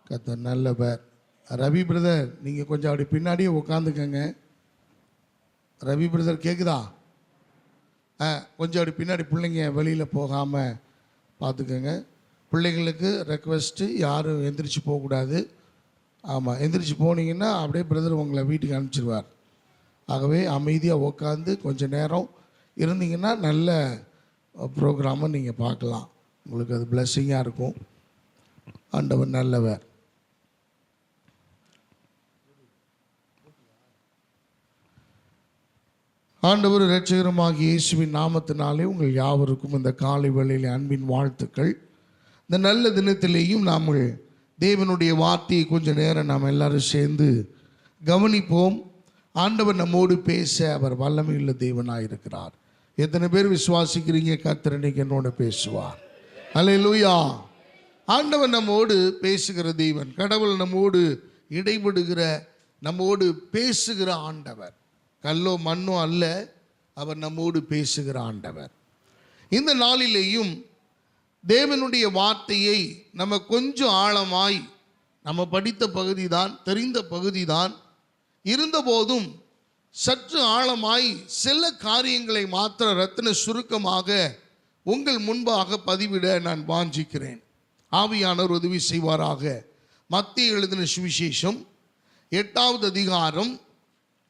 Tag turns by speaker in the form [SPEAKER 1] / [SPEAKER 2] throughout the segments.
[SPEAKER 1] கர்த்தர் நல்லவர். ரவி பிரதர், நீங்கள் கொஞ்சம் அப்படி பின்னாடியே உட்காந்துக்கங்க. ரவி பிரதர் கேட்குதா? கொஞ்சம் அப்படி பின்னாடி பிள்ளைங்க வெளியில் போகாமல் பார்த்துக்கோங்க. பிள்ளைங்களுக்கு ரெக்வெஸ்ட்டு, யாரும் எந்திரிச்சு போகக்கூடாது. ஆமாம், எந்திரிச்சு போனீங்கன்னா அப்படியே பிரதர் உங்களை வீட்டுக்கு அனுப்பிச்சிடுவார். ஆகவே அமைதியாக உட்காந்து கொஞ்சம் நேரம் இருந்தீங்கன்னா நல்ல ப்ரோக்ராமை நீங்கள் பார்க்கலாம். உங்களுக்கு அது பிளெஸ்ஸிங்காக இருக்கும். ஆண்டவர் நல்லவர். ஆண்டவர் இரட்சகருமாகிய இயேசுவின் நாமத்தினாலே உங்கள் யாவருக்கும் இந்த காலை வேளையிலே அன்பின் வாழ்த்துக்கள். இந்த நல்ல தினத்திலேயும் நாம் தேவனுடைய வார்த்தையை கொஞ்சம் நேரம் நாம் எல்லாரும் சேர்ந்து கவனிப்போம். ஆண்டவர் நம்மோடு பேச அவர் வல்லமையுள்ள தேவனாக இருக்கிறார். எத்தனை பேர் விசுவாசிக்கிறீங்க கர்த்தர் இன்னைக்கு என்னோட பேசுவார்? அல்லேலூயா. ஆண்டவர் நம்மோடு பேசுகிற தேவன், கடவுள் நம்மோடு இடைபடுகிற, நம்மோடு பேசுகிற ஆண்டவர். கல்லோ மண்ணோ அல்ல, அவர் நம்மோடு பேசுகிற ஆண்டவர். இந்த நாளிலேயும் தேவனுடைய வார்த்தையை நம்ம கொஞ்சம் ஆழமாய், நம்ம படித்த பகுதி தான், தெரிந்த பகுதி தான், இருந்தபோதும் சற்று ஆழமாய் சில காரியங்களை மாத்திர ரத்தின சுருக்கமாக உங்கள் முன்பாக பதிவிட நான் வாஞ்சிக்கிறேன். ஆவியானவர் உதவி செய்வாராக. மத்தேயு எழுதின சுவிசேஷம் 8வது அதிகாரம்.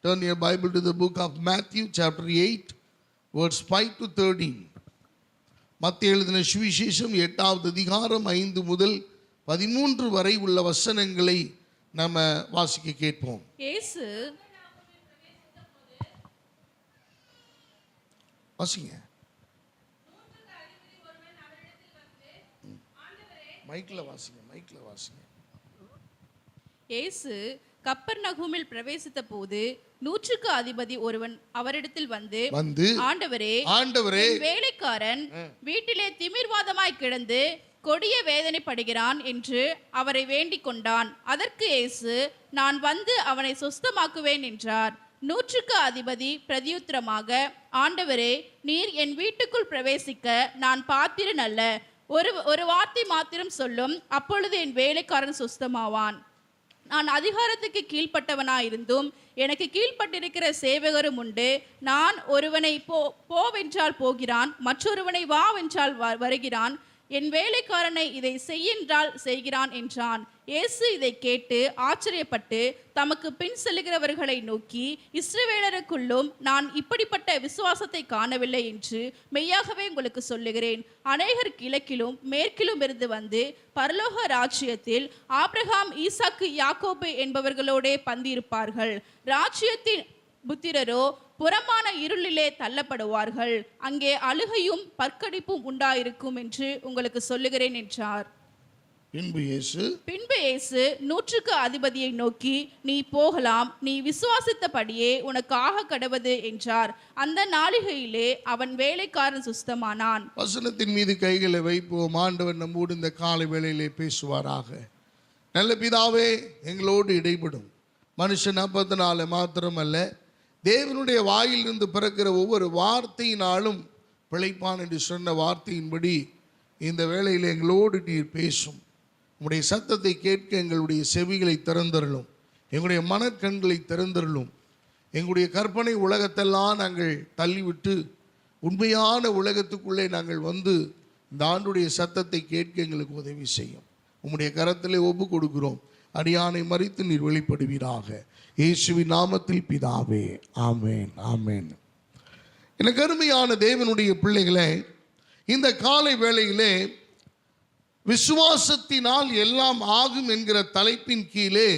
[SPEAKER 1] Turn your Bible to the book of Matthew chapter 8 verse 5 to 13. மத்தேயு எழுதின சுவிசேஷம் 8வது அதிகாரம் 5 முதல் 13 வரை உள்ள வசனங்களை நம்ம வாசிக்க கேட்போம். இயேசு வாசிங்க. மைக்கில் வாசிங்க.
[SPEAKER 2] இயேசு கப்பர்நகூமில் பிரவேசித்த போது 100க்கு அதிபதி ஒருவன் அவரிடத்தில் வந்து ஆண்டவரே, வேலைக்காரன் வீட்டிலே திமிர்வாதமாய் கிடந்து கொடிய வேதனைப்படுகிறான் என்று அவரை வேண்டிக் கொண்டான். அதற்கு இயேசு, நான் வந்து அவனை சுஸ்தமாக்குவேன் என்றார். 100க்கு அதிபதி பிரதியுத்தரமாக, ஆண்டவரே, நீர் என் வீட்டுக்குள் பிரவேசிக்க நான் பாத்திரன் அல்ல. ஒரு வார்த்தை மாத்திரம் சொல்லும், அப்பொழுது என் வேலைக்காரன் சுஸ்தமாவான். நான் அதிகாரத்துக்கு கீழ்ப்பட்டவனாயிருந்தும் எனக்கு கீழ்ப்பட்டிருக்கிற சேவகரும் உண்டு. நான் ஒருவனை போவென்றால் போகிறான், மற்றொருவனை வாவென்றால் வருகிறான். என் வேலைக்காரனை இதை செய்யென்றால் செய்கிறான் என்றான். இயேசு இதை கேட்டு ஆச்சரியப்பட்டு தமக்கு பின் செல்லுகிறவர்களை நோக்கி, இஸ்ரவேலருக்குள்ளும் நான் இப்படிப்பட்ட விசுவாசத்தை காணவில்லை என்று மெய்யாகவே உங்களுக்கு சொல்லுகிறேன். அநேகர் கிழக்கிலும் மேற்கிலும் இருந்து வந்து பரலோக ராஜ்யத்தில் ஆபிரகாம், ஈசாக்கு, யாக்கோபு என்பவர்களோடே பந்தியிருப்பார்கள். ராஜ்யத்தின் புத்திரரோ புறமான இருளிலே தள்ளப்படுவார்கள். அங்கே அழுகையும் பற்கடிப்பும் உண்டாயிருக்கும் என்று உங்களுக்கு சொல்லுகிறேன் என்றார்.
[SPEAKER 1] பின்பு இயேசு
[SPEAKER 2] 100க்கு அதிபதியை நோக்கி, நீ போகலாம், நீ விசுவாசித்தபடியே உனக்கு ஆக கடவது என்றார். அந்த நாளிகையிலே அவன் வேலைக்காரன் சுஸ்தமானான்.
[SPEAKER 1] வசனத்தின் மீது கைகளை வைப்போம். ஆண்டவர் நம்மோடு இந்த காலை வேளையிலே பேசுவாராக. நல்ல பிதாவே, எங்களோடு இடைபடும். மனுஷன் அப்பத்தினால மாத்திரமல்ல, தேவனுடைய வாயிலிருந்து பிறக்கிற ஒவ்வொரு வார்த்தையினாலும் பிழைப்பான் என்று சொன்ன வார்த்தையின்படி இந்த வேளையில் எங்களோடு நீர் பேசும். உங்களுடைய சத்தத்தை கேட்க எங்களுடைய செவிகளை திறந்தருளும், எங்களுடைய மனக்கண்களை திறந்தருளும். எங்களுடைய கற்பனை உலகத்தெல்லாம் நாங்கள் தள்ளிவிட்டு உண்மையான உலகத்துக்குள்ளே நாங்கள் வந்து இந்த ஆண்டுடைய சத்தத்தை கேட்க எங்களுக்கு உதவி செய்யும். உம்முடைய கரத்திலே ஒப்பு கொடுக்கிறோம். அடியானை மறித்து நீர் வெளிப்படுவீராக. இயேசுவின் நாமத்தில் பிதாவே, ஆமேன், ஆமேன். எனக்கு அருமையான தேவனுடைய பிள்ளைகளே, இந்த காலை வேளையிலே விசுவாசத்தினால் எல்லாம் ஆகும் என்கிற தலைப்பின் கீழே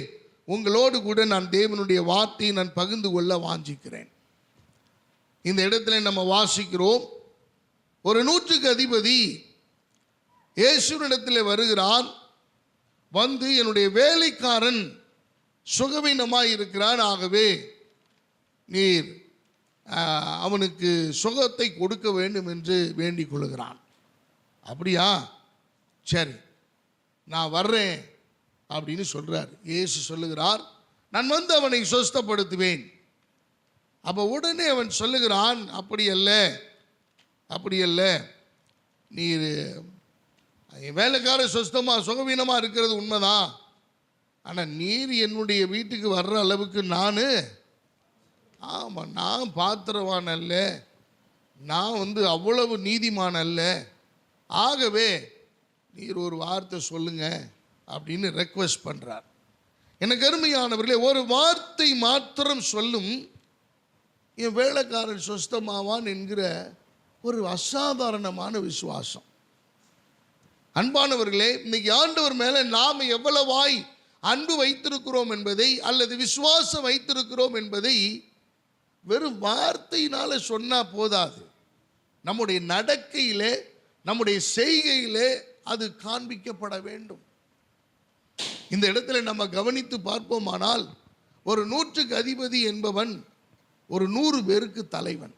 [SPEAKER 1] உங்களோடு கூட நான் தேவனுடைய வார்த்தையை நான் பகிர்ந்து கொள்ள வாஞ்சிக்கிறேன். இந்த இடத்துல நம்ம வாசிக்கிறோம், ஒரு 100க்கு அதிபதி இயேசுவினிடத்தில் வருகிறான். வந்து, என்னுடைய வேலைக்காரன் சுகவீனமாய் இருக்கிறான், ஆகவே நீர் அவனுக்கு சுகத்தை கொடுக்க வேண்டும் என்று வேண்டிக் கொள்கிறான். அப்படியா, சரி நான் வர்றேன் அப்படின்னு சொல்றார். இயேசு சொல்லுகிறார், நான் வந்து அவனை சுஸ்தப்படுத்துவேன். அப்போ உடனே அவன் சொல்லுகிறான், அப்படி அல்ல, நீர் என் வேலைக்கார சுகவீனமாக இருக்கிறது உண்மைதான், ஆனால் நீர் என்னுடைய வீட்டுக்கு வர்ற அளவுக்கு நான் பாத்திரவான் அல்ல, நான் அவ்வளவு நீதிமான் அல்ல, ஆகவே நீர் ஒரு வார்த்தை சொல்லுங்க அப்படின்னு ரெக்வெஸ்ட் பண்ணுறார். எனக்கு அருமையானவர்களே, ஒரு வார்த்தை மாத்திரம் சொல்லும் என் வேலைக்காரன் சொஸ்தமாவான் என்கிற ஒரு அசாதாரணமான விசுவாசம். அன்பானவர்களே, இன்னைக்கு ஆண்டவர் மேலே நாம் எவ்வளவாய் அன்பு வைத்திருக்கிறோம் என்பதை அல்லது விசுவாசம் வைத்திருக்கிறோம் என்பதை வெறும் வார்த்தையினால சொன்னா போதாது. நம்முடைய நடக்கையிலே, நம்முடைய செய்கையிலே அது காண்பிக்கப்பட வேண்டும். இந்த இடத்துல நம்ம கவனித்து பார்ப்போமானால், ஒரு 100க்கு அதிபதி என்பவன் ஒரு 100 பேருக்கு தலைவன்.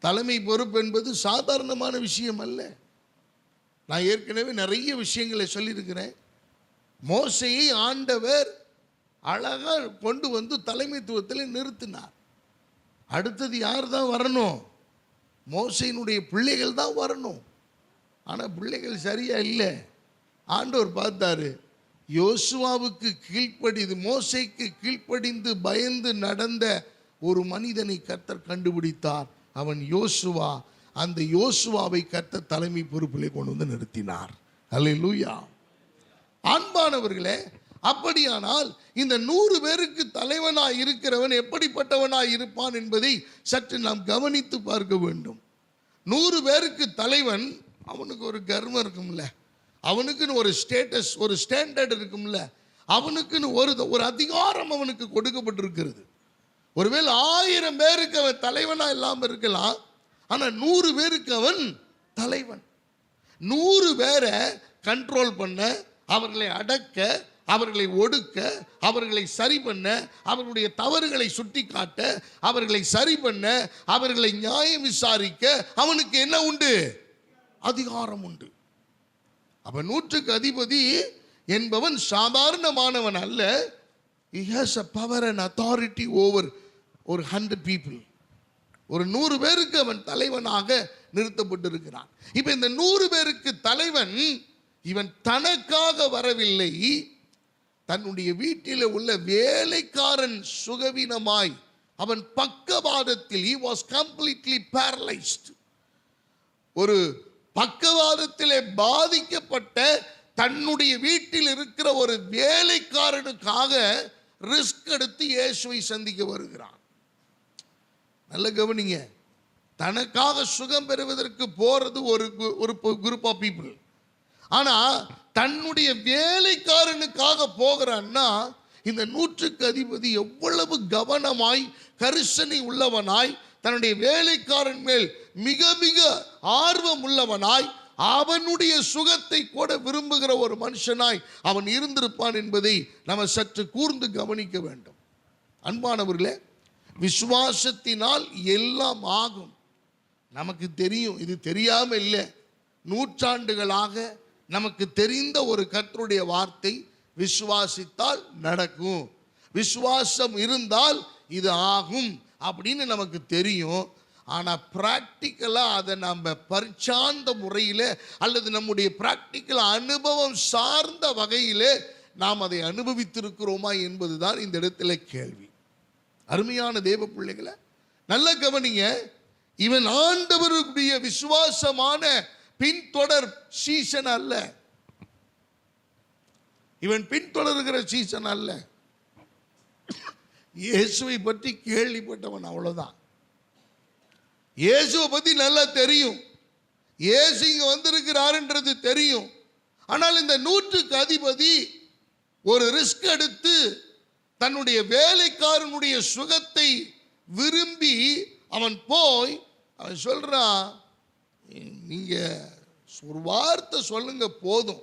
[SPEAKER 1] தலைமை பொறுப்பு என்பது சாதாரணமான விஷயம் அல்ல. நான் ஏற்கனவே நிறைய விஷயங்களை சொல்லியிருக்கிறேன். மோசையை ஆண்டவர் அழகாக கொண்டு வந்து தலைமைத்துவத்தில் நிறுத்தினார். அடுத்தது யார் தான் வரணும்? மோசையினுடைய பிள்ளைகள் தான் வரணும். ஆனால் பிள்ளைகள் சரியா இல்லை. ஆண்டவர் பார்த்தாரு, யோசுவாவுக்கு கீழ்ப்படிந்து, மோசைக்கு கீழ்ப்படிந்து பயந்து நடந்த ஒரு மனிதனை கர்த்தர் கண்டுபிடித்தார். அவன் யோசுவா. அந்த யோசுவாவை கர்த்தர் தலைமை பொறுப்பிலே கொண்டு வந்து நிறுத்தினார். அல்லேலூயா. அன்பானவர்களே, அப்படியானால் இந்த 100 பேருக்கு தலைவனாய் இருக்கிறவன் எப்படிப்பட்டவனாய் இருப்பான் என்பதை சற்று நாம் கவனித்து பார்க்க வேண்டும். 100 பேருக்கு தலைவன், அவனுக்கு ஒரு கர்வம் இருக்கும்ல, அவனுக்குன்னு ஒரு ஸ்டேட்டஸ், ஒரு ஸ்டாண்டர்ட் இருக்கும்ல, அவனுக்குன்னு ஒரு அதிகாரம் அவனுக்கு கொடுக்கப்பட்டிருக்கிறது. ஒருவேளை 1000 பேருக்கு அவன் தலைவனா இல்லாமல் இருக்கலாம், ஆனால் 100 பேருக்கு அவன் தலைவன். 100 பேரை கண்ட்ரோல் பண்ண, அவர்களை அடக்க, அவர்களை ஒடுக்க, அவர்களை சரி பண்ண, அவர்களுடைய தவறுகளை சுட்டி காட்ட, அவர்களை சரி பண்ண, அவர்களை நியாயம் விசாரிக்க அவனுக்கு என்ன உண்டு? அதிகாரம் உண்டு. அப்ப 100க்கு அதிபதி என்பவன் சாதாரணமானவன் அல்ல. He has a power and authority over ஒரு 100 people. ஒரு 100 பேருக்கு அவன் தலைவனாக நிறுத்தப்பட்டிருக்கிறான். இப்ப இந்த 100 பேருக்கு தலைவன் இவன் தனக்காக வரவில்லை. தன்னுடைய வீட்டில் உள்ள வேலைக்காரன் சுகவீனமாய் அவன் பக்கவாதத்தில், he was completely paralyzed. ஒரு பக்கவாதத்திலே பாதிக்கப்பட்ட தன்னுடைய வீட்டில் இருக்கிற ஒரு வேலைக்காரனுக்காக ரிஸ்க் எடுத்து இயேசுவை சந்திக்க வருகிறான். நல்ல கவனிங்க, தனக்காக சுகம் பெறுவதற்கு போறது ஒரு குரூப் ஆஃப் பீப்புள். ஆனா தன்னுடைய வேலைக்காரனுக்காக போகிறான்னா, இந்த 100க்கு அதிபதி எவ்வளவு கவனமாய் கரிசனை உள்ளவனாய், தன்னுடைய வேலைக்காரன் மேல் மிக மிக ஆர்வம் உள்ளவனாய், அவனுடைய சுகத்தை கூட விரும்புகிற ஒரு மனுஷனாய் அவன் இருந்திருப்பான் என்பதை நம்ம சற்று கூர்ந்து கவனிக்க வேண்டும். அன்பானவர்களே, விசுவாசத்தினால் எல்லாம் ஆகும். நமக்கு தெரியும், இது தெரியாம இல்லை. நூற்றாண்டுகளாக நமக்கு தெரிந்த ஒரு கர்த்தருடைய வார்த்தை, விசுவாசித்தால் நடக்கும், விசுவாசம் இருந்தால் இது ஆகும் அப்படின்னு நமக்கு தெரியும். ஆனால் ப்ராக்டிக்கலாக அதை நம்ம பரிச்சார்ந்த முறையில் அல்லது நம்முடைய ப்ராக்டிக்கல் அனுபவம் சார்ந்த வகையில் நாம் அதை அனுபவித்திருக்கிறோமா என்பதுதான் இந்த இடத்துல கேள்வி. அருமையான தேவ பிள்ளைகளை நல்ல கவனிங்க. இவன் ஆண்டவருடைய விசுவாசமான பின்தொடர் சீசன் அல்ல. இவன் பின்தொடர்கிற சீசன் அல்ல. இயேசுவை பற்றி கேள்விப்பட்டவன், அவ்வளவுதான். இயேசுவை பற்றி நல்லா தெரியும், இயேசு இங்க வந்திருக்கிறாருன்றது தெரியும். ஆனால் இந்த 100க்கு அதிபதி ஒரு ரிஸ்க் எடுத்து தன்னுடைய வேலைக்காரனுடைய சுகத்தை விரும்பி அவன் போய் அவன் சொல்றான், நீங்க ஒரு வார்த்தை சொல்லுங்க போதும்.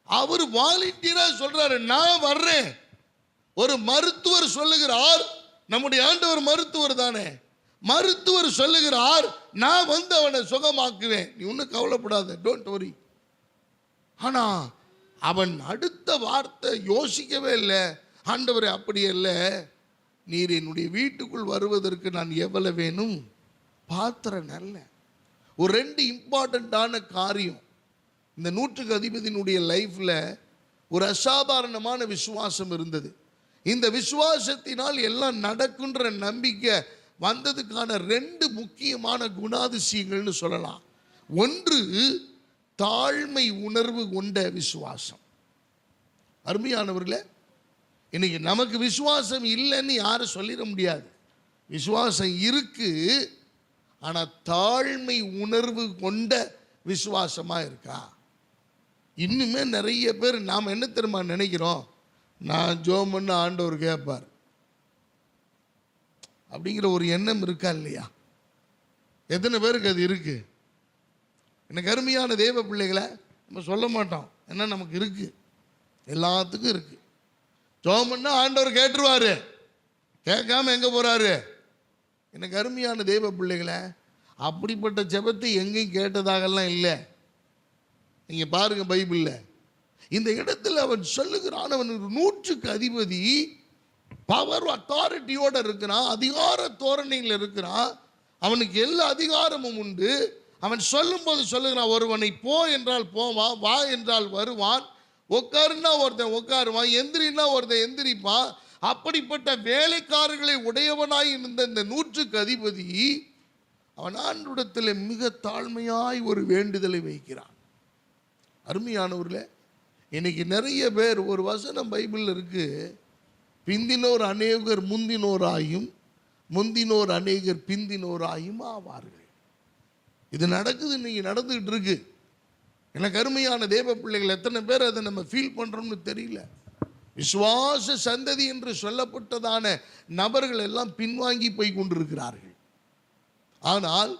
[SPEAKER 1] அவர் வாலண்டியரா சொல்றாரு, நான் வர்றேன். ஒரு மருத்துவர் சொல்லுகிறார், நம்முடைய ஆண்டவர் மருத்துவர் தானே, மருத்துவர் சொல்லுகிறார், நான் வந்து அவனை சுகமாக்குவேன், நீ ஒன்றும் கவலைப்படாத, டோன்ட் வரி. ஆனா அவன் அடுத்த வார்த்தை யோசிக்கவே இல்லை. ஆண்டவரே, அப்படி அல்ல, நீர் என்னுடைய வீட்டுக்குள் வருவதற்கு நான் எவ்வளவு வேணும்? பாத்திரம் அல்ல. ஒரு 2 இம்பார்ட்டண்ட்டான காரியம் இந்த 100க்கு அதிபதியினுடைய லைஃப்ல ஒரு அசாதாரணமான விசுவாசம் இருந்தது. இந்த விசுவாசத்தினால் எல்லாம் நடக்குன்ற நம்பிக்கை வந்ததுக்கான 2 முக்கியமான குணாதிசயங்கள்னு சொல்லலாம். ஒன்று, தாழ்மை உணர்வு கொண்ட விசுவாசம். அருமையானவர்களே, இன்னைக்கு நமக்கு விசுவாசம் இல்லைன்னு யாரும் சொல்லிட முடியாது. விசுவாசம் இருக்கு, ஆனால் தாழ்மை உணர்வு கொண்ட விசுவாசமா இருக்கா? இன்னுமே நிறைய பேர் நாம் என்ன தெரியுமா நினைக்கிறோம், நான் ஜெபம் பண்ண ஆண்டவர் கேட்பார் அப்படிங்கிற ஒரு எண்ணம் இருக்கா இல்லையா? எத்தனை பேருக்கு அது இருக்கு? எனக்கு அருமையான தேவ பிள்ளைகளை நம்ம சொல்ல மாட்டோம், ஏன்னா நமக்கு இருக்கு, எல்லாத்துக்கும் இருக்கு. ஜெபம் பண்ணா ஆண்டவர் கேட்டுருவாரு, கேட்காம எங்க போறாரு? எனக்கு அருமையான தேவ பிள்ளைகளை, அப்படிப்பட்ட ஜெபத்தை எங்கேயும் கேட்டதாகலாம் இல்லை. நீங்க பாருங்க பைபிள்ல இந்த இடத்துல அவன் சொல்லுகிறான், அவன் 100க்கு அதிபதி, பவர் அத்தாரிட்டியோட இருக்கிறான், அதிகார தோரணையில் இருக்கிறான், அவனுக்கு எல்லா அதிகாரமும் உண்டு. அவன் சொல்லும் போது சொல்லுகிறான், ஒருவனை போ என்றால் போவான், வா என்றால் வருவான், உட்காருன்னா ஒருத்தன் உட்காருவான், எந்திரின்னா ஒருத்தன் எந்திரிப்பான். அப்படிப்பட்ட வேலைக்காரர்களை உடையவனாய் இருந்த இந்த 100க்கு அதிபதி அவன் ஆண்டவரிடத்தில் மிக தாழ்மையாய் ஒரு வேண்டுதலை வைக்கிறான். அருமையானவர்களே, இன்னைக்கு நிறைய பேர், ஒரு வசனம் பைபிளில் இருக்கு, பிந்தினோர் அநேகர் முந்தினோராயும் முந்தினோர் அநேகர் பிந்தினோராயும் ஆவார்கள். இது நடக்குது, இன்னைக்கு நடந்துகிட்டு இருக்கு. எனக்கு அருமையான தேவ பிள்ளைகள், எத்தனை பேர் அதை நம்ம ஃபீல் பண்றோம்னு தெரியல. விசுவாச சந்ததி என்று சொல்லப்பட்டதான நபர்கள் எல்லாம் பின்வாங்கி போய் கொண்டிருக்கிறார்கள். ஆனால்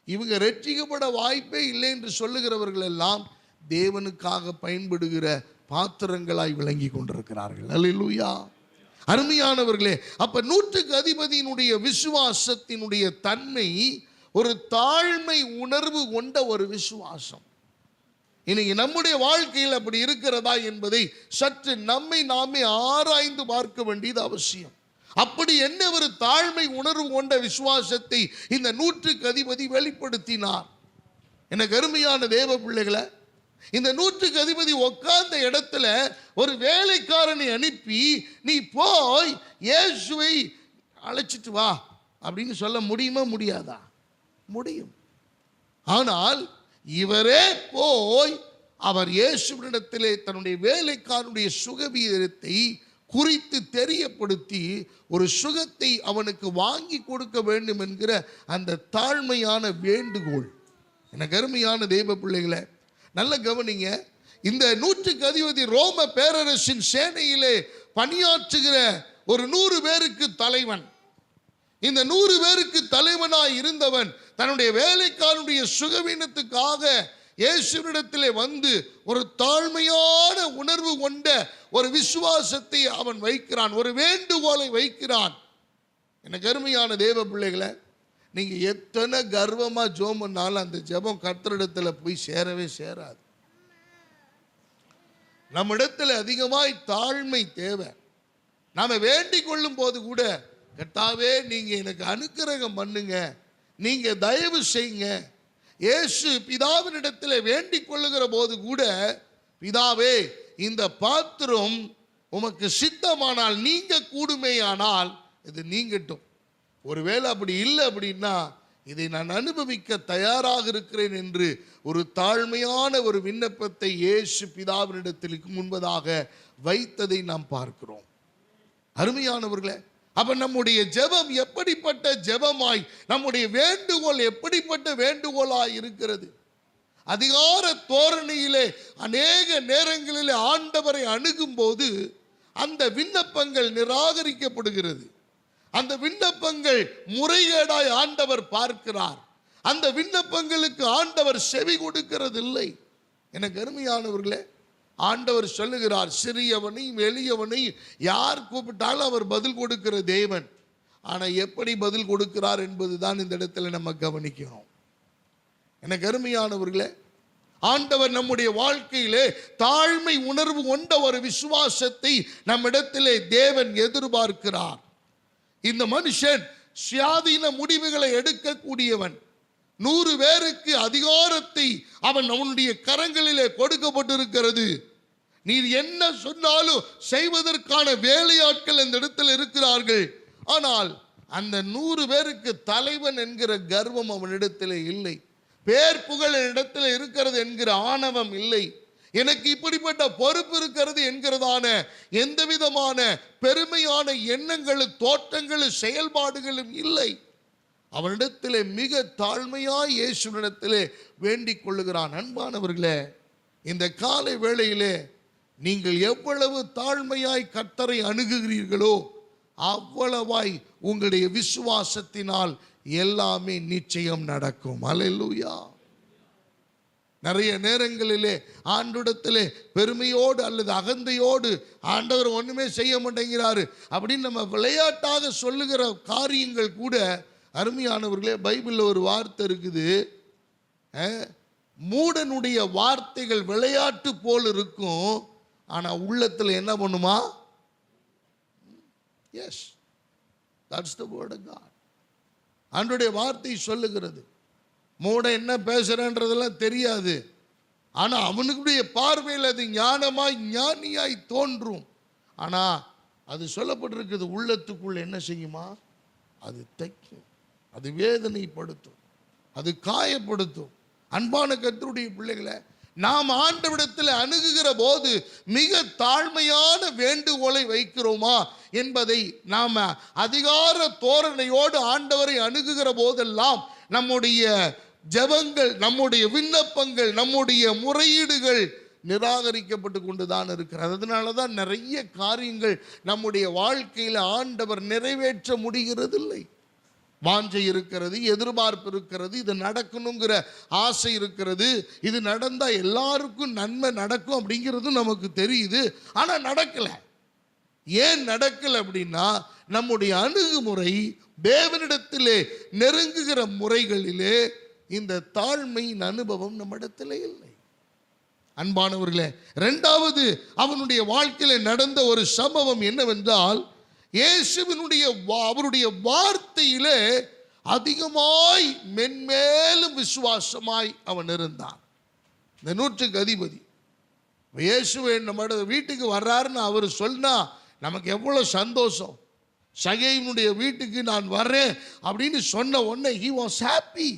[SPEAKER 1] இவங்க ரட்சிக்கப்பட வாய்ப்பே இல்லை என்று சொல்லுகிறவர்கள் எல்லாம் தேவனுக்காக பயன்படுகிற பாத்திரங்களாய் விளங்கி கொண்டிருக்கிறார்கள். அல்லேலூயா. அருமையானவர்களே, அப்ப 100க்கு அதிபதியினுடைய விசுவாசத்தினுடைய தன்மை ஒரு தாழ்மை உணர்வு கொண்ட ஒரு விசுவாசம். இன்னைக்கு நம்முடைய வாழ்க்கையில் அப்படி இருக்கிறதா என்பதை சற்று நம்மை நாமே ஆராய்ந்து பார்க்க வேண்டியது அவசியம். அப்படி என்ன ஒரு தாழ்மை உணர்வு கொண்ட விசுவாசத்தை இந்த 100க்கு அதிபதி வெளிப்படுத்தினார். எனக்கு அருமையான தேவ பிள்ளைகளை, இந்த 100க்கு அதிபதி உட்கார்ந்த இடத்துல ஒரு வேலைக்காரனை அனுப்பி, நீ போய் இயேசுவை அழைச்சிட்டு வா அப்படின்னு சொல்ல முடியுமா? முடியாதா? முடியும். ஆனால் இவரே போய் அவர் இயேசுவினிடத்திலே தன்னுடைய வேலைக்காரனுடைய சுகவீதத்தை குறித்து தெரியப்படுத்தி ஒரு சுகத்தை அவனுக்கு வாங்கி கொடுக்க வேண்டும் என்கிற அந்த தாழ்மையான வேண்டுகோள். எனக்கு அருமையான தேவ பிள்ளைகளை, நல்ல கவனிங்க. இந்த 100க்கு அதிபதி ரோம பேரரசின் சேனையிலே பணியாற்றுகிற ஒரு 100 பேருக்கு தலைவன். இந்த 100 பேருக்கு தலைவனாய் இருந்தவன் தன்னுடைய வேலைக்காரனுடைய சுகவீனத்துக்காக இயேசுவினிடத்திலே வந்து ஒரு தாழ்மையான உணர்வு கொண்ட ஒரு விசுவாசத்தை அவன் வைக்கிறான், ஒரு வேண்டுகோளை வைக்கிறான். எனக்கு அருமையான தேவ பிள்ளைகளை, நீங்க எத்தனை கர்வமா ஜெபம் பண்ணாலும் அந்த ஜெபம் கர்த்தரிடத்துல போய் சேரவே சேராது. நம்ம இடத்துல அதிகமாய் தாழ்மை தேவை. நாம வேண்டிக் கொள்ளும் போது கூட, கர்த்தாவே நீங்க எனக்கு அனுக்கிரகம் பண்ணுங்க, நீங்க தயவு செய்யுங்க. இயேசு பிதாவினிடத்தில் வேண்டிக் கொள்ளுகிற போது கூட, பிதாவே இந்த பாத்திரம் உமக்கு சித்தமானால், நீங்க கூடுமேயானால் இது நீங்கட்டும். ஒருவேளை அப்படி இல்லை அப்படின்னா இதை நான் அனுபவிக்க தயாராக இருக்கிறேன் என்று ஒரு தாழ்மையான ஒரு விண்ணப்பத்தை இயேசு பிதாவினிடத்திற்கு முன்பதாக வைத்ததை நாம் பார்க்கிறோம். அருமையானவர்களே, அப்ப நம்முடைய ஜெபம் எப்படிப்பட்ட ஜெபமாய், நம்முடைய வேண்டுகோள் எப்படிப்பட்ட வேண்டுகோளாய் இருக்கிறது? அதிகார தோரணையிலே அநேக நேரங்களிலே ஆண்டவரை அணுகும் போது அந்த விண்ணப்பங்கள் நிராகரிக்கப்படுகிறது. அந்த விண்ணப்பங்கள் முறைகேடாய் ஆண்டவர் பார்க்கிறார். அந்த விண்ணப்பங்களுக்கு ஆண்டவர் செவி கொடுக்கிறது இல்லை. எனக்கு அருமையானவர்களே, ஆண்டவர் சொல்லுகிறார், சிறியவனையும் எளியவனையும் யார் கூப்பிட்டாலும் அவர் பதில் கொடுக்கிற தேவன். ஆனால் எப்படி பதில் கொடுக்கிறார் என்பதுதான் இந்த இடத்துல நம்ம கவனிக்கணும். எனக்கு அருமையானவர்களே, ஆண்டவர் நம்முடைய வாழ்க்கையிலே தாழ்மை உணர்வு கொண்ட ஒரு விசுவாசத்தை நம்மிடத்திலே தேவன் எதிர்பார்க்கிறார். இந்த மனுஷன் சுயாதீன முடிவுகளை எடுக்கக்கூடியவன். 100 பேருக்கு அதிகாரத்தை அவனுடைய கரங்களிலே கொடுக்கப்பட்டிருக்கிறது. நீர் என்ன சொன்னாலும் செய்வதற்கான வேலையாட்கள் அந்த இடத்துல இருக்கிறார்கள். ஆனால் அந்த 100 பேருக்கு தலைவன் என்கிற கர்வம் அவனிடத்தில் இல்லை. பேர் புகழ் இடத்துல இருக்கிறது என்கிற ஆணவம் இல்லை. எனக்கு இப்படிப்பட்ட பொறுப்பு இருக்கிறது என்கிறதான எந்த விதமான பெருமையான எண்ணங்களும் தோற்றங்களும் செயல்பாடுகளும் இல்லை. அவனிடத்திலே மிக தாழ்மையாய் இயேசுவினிடத்திலே வேண்டிக் கொள்ளுகிறான். அன்பானவர்களே, இந்த காலை வேளையிலே நீங்கள் எவ்வளவு தாழ்மையாய் கர்த்தரை அணுகுகிறீர்களோ அவ்வளவாய் உங்களுடைய விசுவாசத்தினால் எல்லாமே நிச்சயம் நடக்கும். அல்லேலூயா. நிறைய நேரங்களிலே ஆண்டவரிடத்திலே பெருமையோடு அல்லது அகந்தையோடு ஆண்டவர் ஒண்ணுமே செய்ய மாட்டேங்கிறாரு அப்படின்னு நம்ம விளையாட்டாக சொல்லுகிற காரியங்கள் கூட, அருமையானவர்களே, பைபிளில் ஒரு வார்த்தை இருக்குது, மூடனுடைய வார்த்தைகள் விளையாட்டு போல் இருக்கும், ஆனா உள்ளத்தில் என்ன பண்ணுமா? Yes, that's the word of God. ஆண்டவருடைய வார்த்தை சொல்லுகிறது. மூட என்ன பேசுறன்றதெல்லாம் தெரியாது, ஆனா அவனுடைய பார்வையில் அது ஞானமாய் ஞானியாய் தோன்றும். ஆனா அது சொல்லப்பட்டிருக்கிறது, உள்ளத்துக்குள்ள என்ன செய்யுமா? அது தைக்கும், அது வேதனைப்படுத்தும், அது காயப்படுத்தும். அன்பான கர்த்தருடைய பிள்ளைகளை, நாம் ஆண்டவரிடத்தில் அணுகுகிற போது மிக தாழ்மையான வேண்டுகோளை வைக்கிறோமா என்பதை நாம் அதிகார தோரணையோடு ஆண்டவரை அணுகுகிற போதெல்லாம் நம்முடைய ஜெபங்கள், நம்முடைய விண்ணப்பங்கள், நம்முடைய முறையீடுகள் நிராகரிக்கப்பட்டு கொண்டுதான் இருக்கிறது. அதனால தான் நிறைய காரியங்கள் நம்முடைய வாழ்க்கையில் ஆண்டவர் நிறைவேற்ற முடிகிறதில்லை. வாஞ்சை இருக்கிறது, எதிர்பார்ப்பு இருக்கிறது, இது நடக்கணுங்கிற ஆசை இருக்கிறது, இது நடந்தா எல்லாருக்கும் நன்மை நடக்கும் அப்படிங்கிறது நமக்கு தெரியுது, ஆனா நடக்கல. ஏன் நடக்கல அப்படின்னா, நம்முடைய அணுகுமுறை தேவனிடத்திலே நெருங்குகிற முறைகளிலே இந்த தாழ்மையின் அனுபவம் நம்மிடத்திலே இல்லை. அன்பானவர்களே, இரண்டாவது அவனுடைய வாழ்க்கையில நடந்த ஒரு சம்பவம் என்னவென்றால், இயேசுவினுடைய அவருடைய வார்த்தையிலே அதிகமாய் மென்மேலும் விசுவாசமாய் அவன் இருந்தான். இந்த 100க்கு அதிபதி இயேசுவை நம்ம வீட்டுக்கு வர்றாருன்னு அவர் சொன்னா நமக்கு எவ்வளவு சந்தோஷம். சகேயுனுடைய வீட்டுக்கு நான் வர்றேன் அப்படின்னு சொன்ன உடனே he was happy.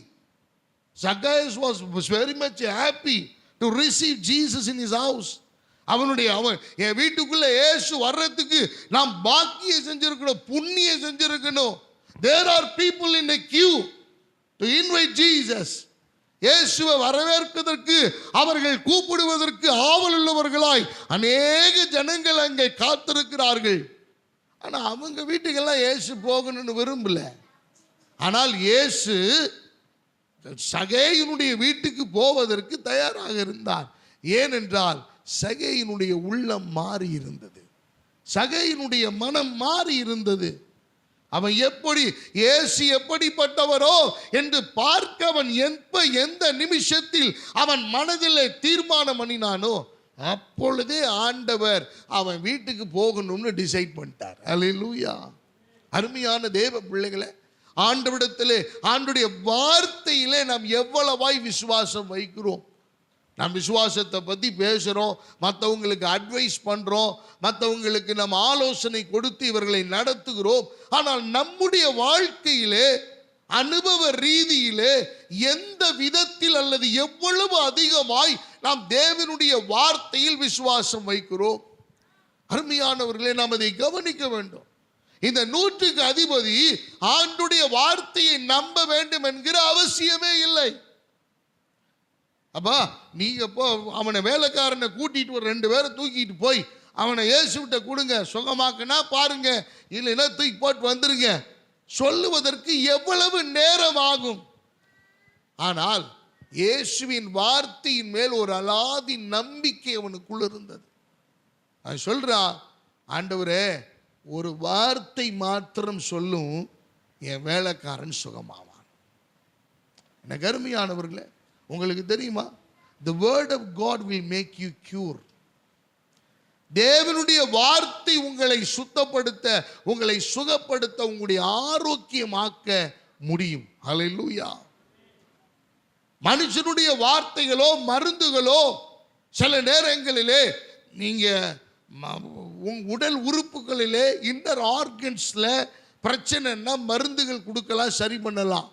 [SPEAKER 1] Zacchaeus was very much happy to receive Jesus in his house. அவன் என் வீட்டுக்குள்ள இயேசு வர்றதுக்கு நாம் பாக்கியம் செஞ்சிருக்கணும், புண்ணியம் செஞ்சிருக்கணும். There are people in a queue to invite Jesus. இயேசுவை வரவேற்பதற்கு அவர்கள் கூப்பிடுவதற்கு ஆவல் உள்ளவர்களாய் அநேக ஜனங்கள் அங்கே காத்திருக்கிறார்கள். ஆனா அவங்க வீட்டுக்கெல்லாம் இயேசு போகணும்னு விரும்பல. ஆனால் இயேசு சகேயினுடைய வீட்டுக்கு போவதற்கு தயாராக இருந்தார். ஏனென்றால் சகேயினுடைய உள்ளம் மாறி இருந்தது, சகேயினுடைய மனம் மாறி இருந்தது. அவன் எப்படி இயேசு எப்படிப்பட்டவரோ என்று பார்க்க அவன் எந்த நிமிஷத்தில் அவன் மனதில் தீர்மானம் பண்ணினானோ அப்பொழுதே ஆண்டவர் அவன் வீட்டுக்கு போகணும்னு டிசைட் பண்ணிட்டார். அல்லேலூயா. அருமையான தேவ பிள்ளைகளே, ஆண்டவரிடத்திலே ஆண்டுடைய வார்த்தையிலே நாம் எவ்வளவாய் விசுவாசம் வைக்கிறோம். நாம் விசுவாசத்தை பற்றி பேசுகிறோம், மற்றவங்களுக்கு அட்வைஸ் பண்ணுறோம், மற்றவங்களுக்கு நம்ம ஆலோசனை கொடுத்து இவர்களை நடத்துகிறோம். ஆனால் நம்முடைய வாழ்க்கையிலே அனுபவ ரீதியிலே எந்த விதத்தில் அல்லது எவ்வளவு அதிகமாய் நாம் தேவனுடைய வார்த்தையில் விசுவாசம் வைக்கிறோம்? அருமையானவர்களே, நாம் அதை கவனிக்க வேண்டும். இந்த 100க்கு அதிபதி ஆண்டுடைய வார்த்தையை நம்ப வேண்டும் என்கிற அவசியமே இல்லை. அப்பா நீங்க போ, அவனை வேலைக்காரனை கூட்டிட்டு ஒரு 2 பேரை தூக்கிட்டு போய் அவனை இயேசுவிட்ட கொடுங்க, சுகமாக்குனா பாருங்க, இல்லைன்னா தூக்கி போட்டு வந்துருங்க சொல்லுவதற்கு எவ்வளவு நேரம் ஆகும்? ஆனால் இயேசுவின் வார்த்தையின் மேல் ஒரு அலாதி நம்பிக்கை அவனுக்குள்ள இருந்தது. அவன் சொல்றான், ஆண்டவரே ஒரு வார்த்தை மாத்திரம் சொல்லும், என் வேலைக்காரன் சுகமாவான். எனக்கு அருமையானவர்களே, உங்களுக்கு தெரியுமா, the word of God will make you cure. தேவனுடைய வார்த்தை உங்களை சுத்தப்படுத்த, உங்களை சுகப்படுத்த, உங்களுடைய ஆரோக்கியமாக்க முடியும். ஹல்லேலூயா. மனுஷனுடைய வார்த்தைகளோ மருந்துகளோ சில நேரங்களிலே நீங்கள் உடல் உறுப்புகளிலே இன்னர் ஆர்கன்ஸில் பிரச்சனைன்னா மருந்துகள் கொடுக்கலாம், சரி பண்ணலாம்.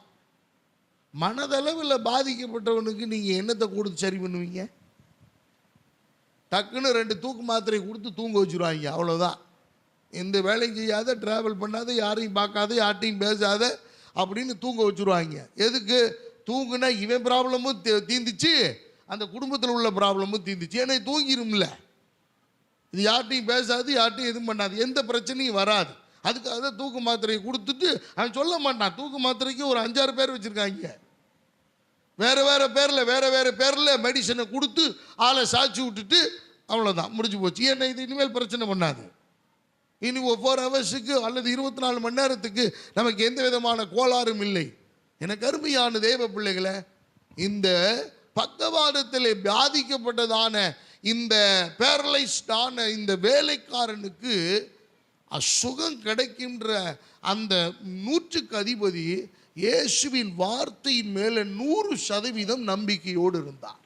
[SPEAKER 1] மனதளவில் பாதிக்கப்பட்டவனுக்கு நீங்கள் என்னத்தை கொடுத்து சரி பண்ணுவீங்க? டக்குன்னு 2 தூக்கு மாத்திரை கொடுத்து தூங்க வச்சுருவாங்க, அவ்வளோதான். எந்த வேலையும் செய்யாத, ட்ராவல் பண்ணாத, யாரையும் பார்க்காத, யார்ட்டையும் பேசாத அப்படின்னு தூங்க வச்சுருவாங்க. எதுக்கு? தூங்குனா இவன் ப்ராப்ளமும் தீந்துச்சு, அந்த குடும்பத்தில் உள்ள ப்ராப்ளமும் தீந்துச்சு. ஏன்னா தூங்கிடும்ல, இது யார்ட்டையும் பேசாது, யார்ட்டையும் எதுவும் பண்ணாது, எந்த பிரச்சனையும் வராது. அதுக்காக தான் தூக்கு மாத்திரையை கொடுத்துட்டு அவன் சொல்ல மாட்டான். தூக்கு மாத்திரைக்கு ஒரு 5-6 பேர் வச்சுருக்காங்க, வேறு வேறு பேரில் மெடிசனை கொடுத்து ஆளை சாய்ச்சி விட்டுட்டு அவ்வளோதான், முடிஞ்சு போச்சு. ஏன்னா இது இனிமேல் பிரச்சனை பண்ணாது. இனி 4 ஹவர்ஸுக்கு அல்லது 24 மணி நேரத்துக்கு நமக்கு எந்த விதமான கோளாறும் இல்லை. எனக்கு அருமையான தேவ பிள்ளைகளை, இந்த பக்கவாதத்தில் பாதிக்கப்பட்டதான இந்த பேரலைஸ்டான இந்த வேலைக்காரனுக்கு அசுகம் கிடைக்கின்ற அந்த 100க்கு அதிபதி இயேசுவின் வார்த்தையின் மேலே 100% நம்பிக்கையோடு இருந்தார்.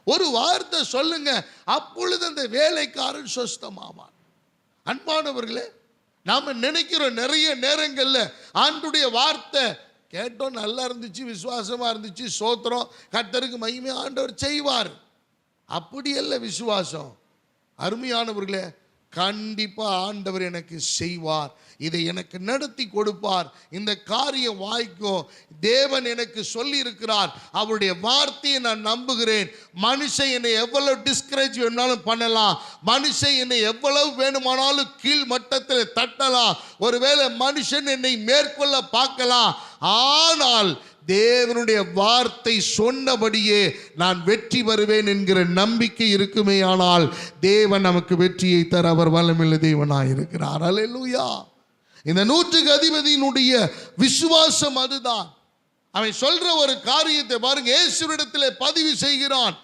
[SPEAKER 1] ஒரு வார்த்தை சொல்லுங்க, அப்பொழுது அந்த வேலைக்காரன் சொஸ்தமாவான். அன்பானவர்களே, நாம நினைக்கிறோம் நிறைய நேரங்களில் ஆண்டுடைய வார்த்தை கேட்டோம், நல்லா இருந்துச்சு, விசுவாசமா இருந்துச்சு, சோத்திரம், கர்த்தருக்கு மகிமை, ஆண்டவர் செய்வார். அப்படி அல்ல விசுவாசம். அருமையானவர்களே, கண்டிப்பா ஆண்டவர் எனக்கு செய்வார், இதை எனக்கு நடத்தி கொடுப்பார், இந்த காரியம் வாய்க்கும், தேவன் எனக்கு சொல்லி இருக்கிறார், அவருடைய வார்த்தையை நான் நம்புகிறேன். மனுஷன் என்னை எவ்வளவு டிஸ்கரேஜ் வேணுமானாலும் பண்ணலாம், மனுஷன் என்னை எவ்வளவு வேணுமானாலும் கீழ் மட்டத்தில் தட்டலாம், ஒருவேளை மனுஷன் என்னை மேற்கொள்ள பார்க்கலாம், ஆனால் தேவனுடைய வார்த்தை சொன்னபடியே நான் வெற்றி வருவேன் என்கிற நம்பிக்கை இருக்குமே, ஆனால் தேவன் நமக்கு வெற்றியை தர அவர் வல்லமையுள்ள தேவனாய் இருக்கிறார். அல்லேலூயா. இந்த 100க்கு அதிபதியினுடைய விசுவாசம் அதுதான். அவன் சொல்ற ஒரு காரியத்தை பாருங்க, இயேசுவிடத்திலே பதிவு செய்கிறான்.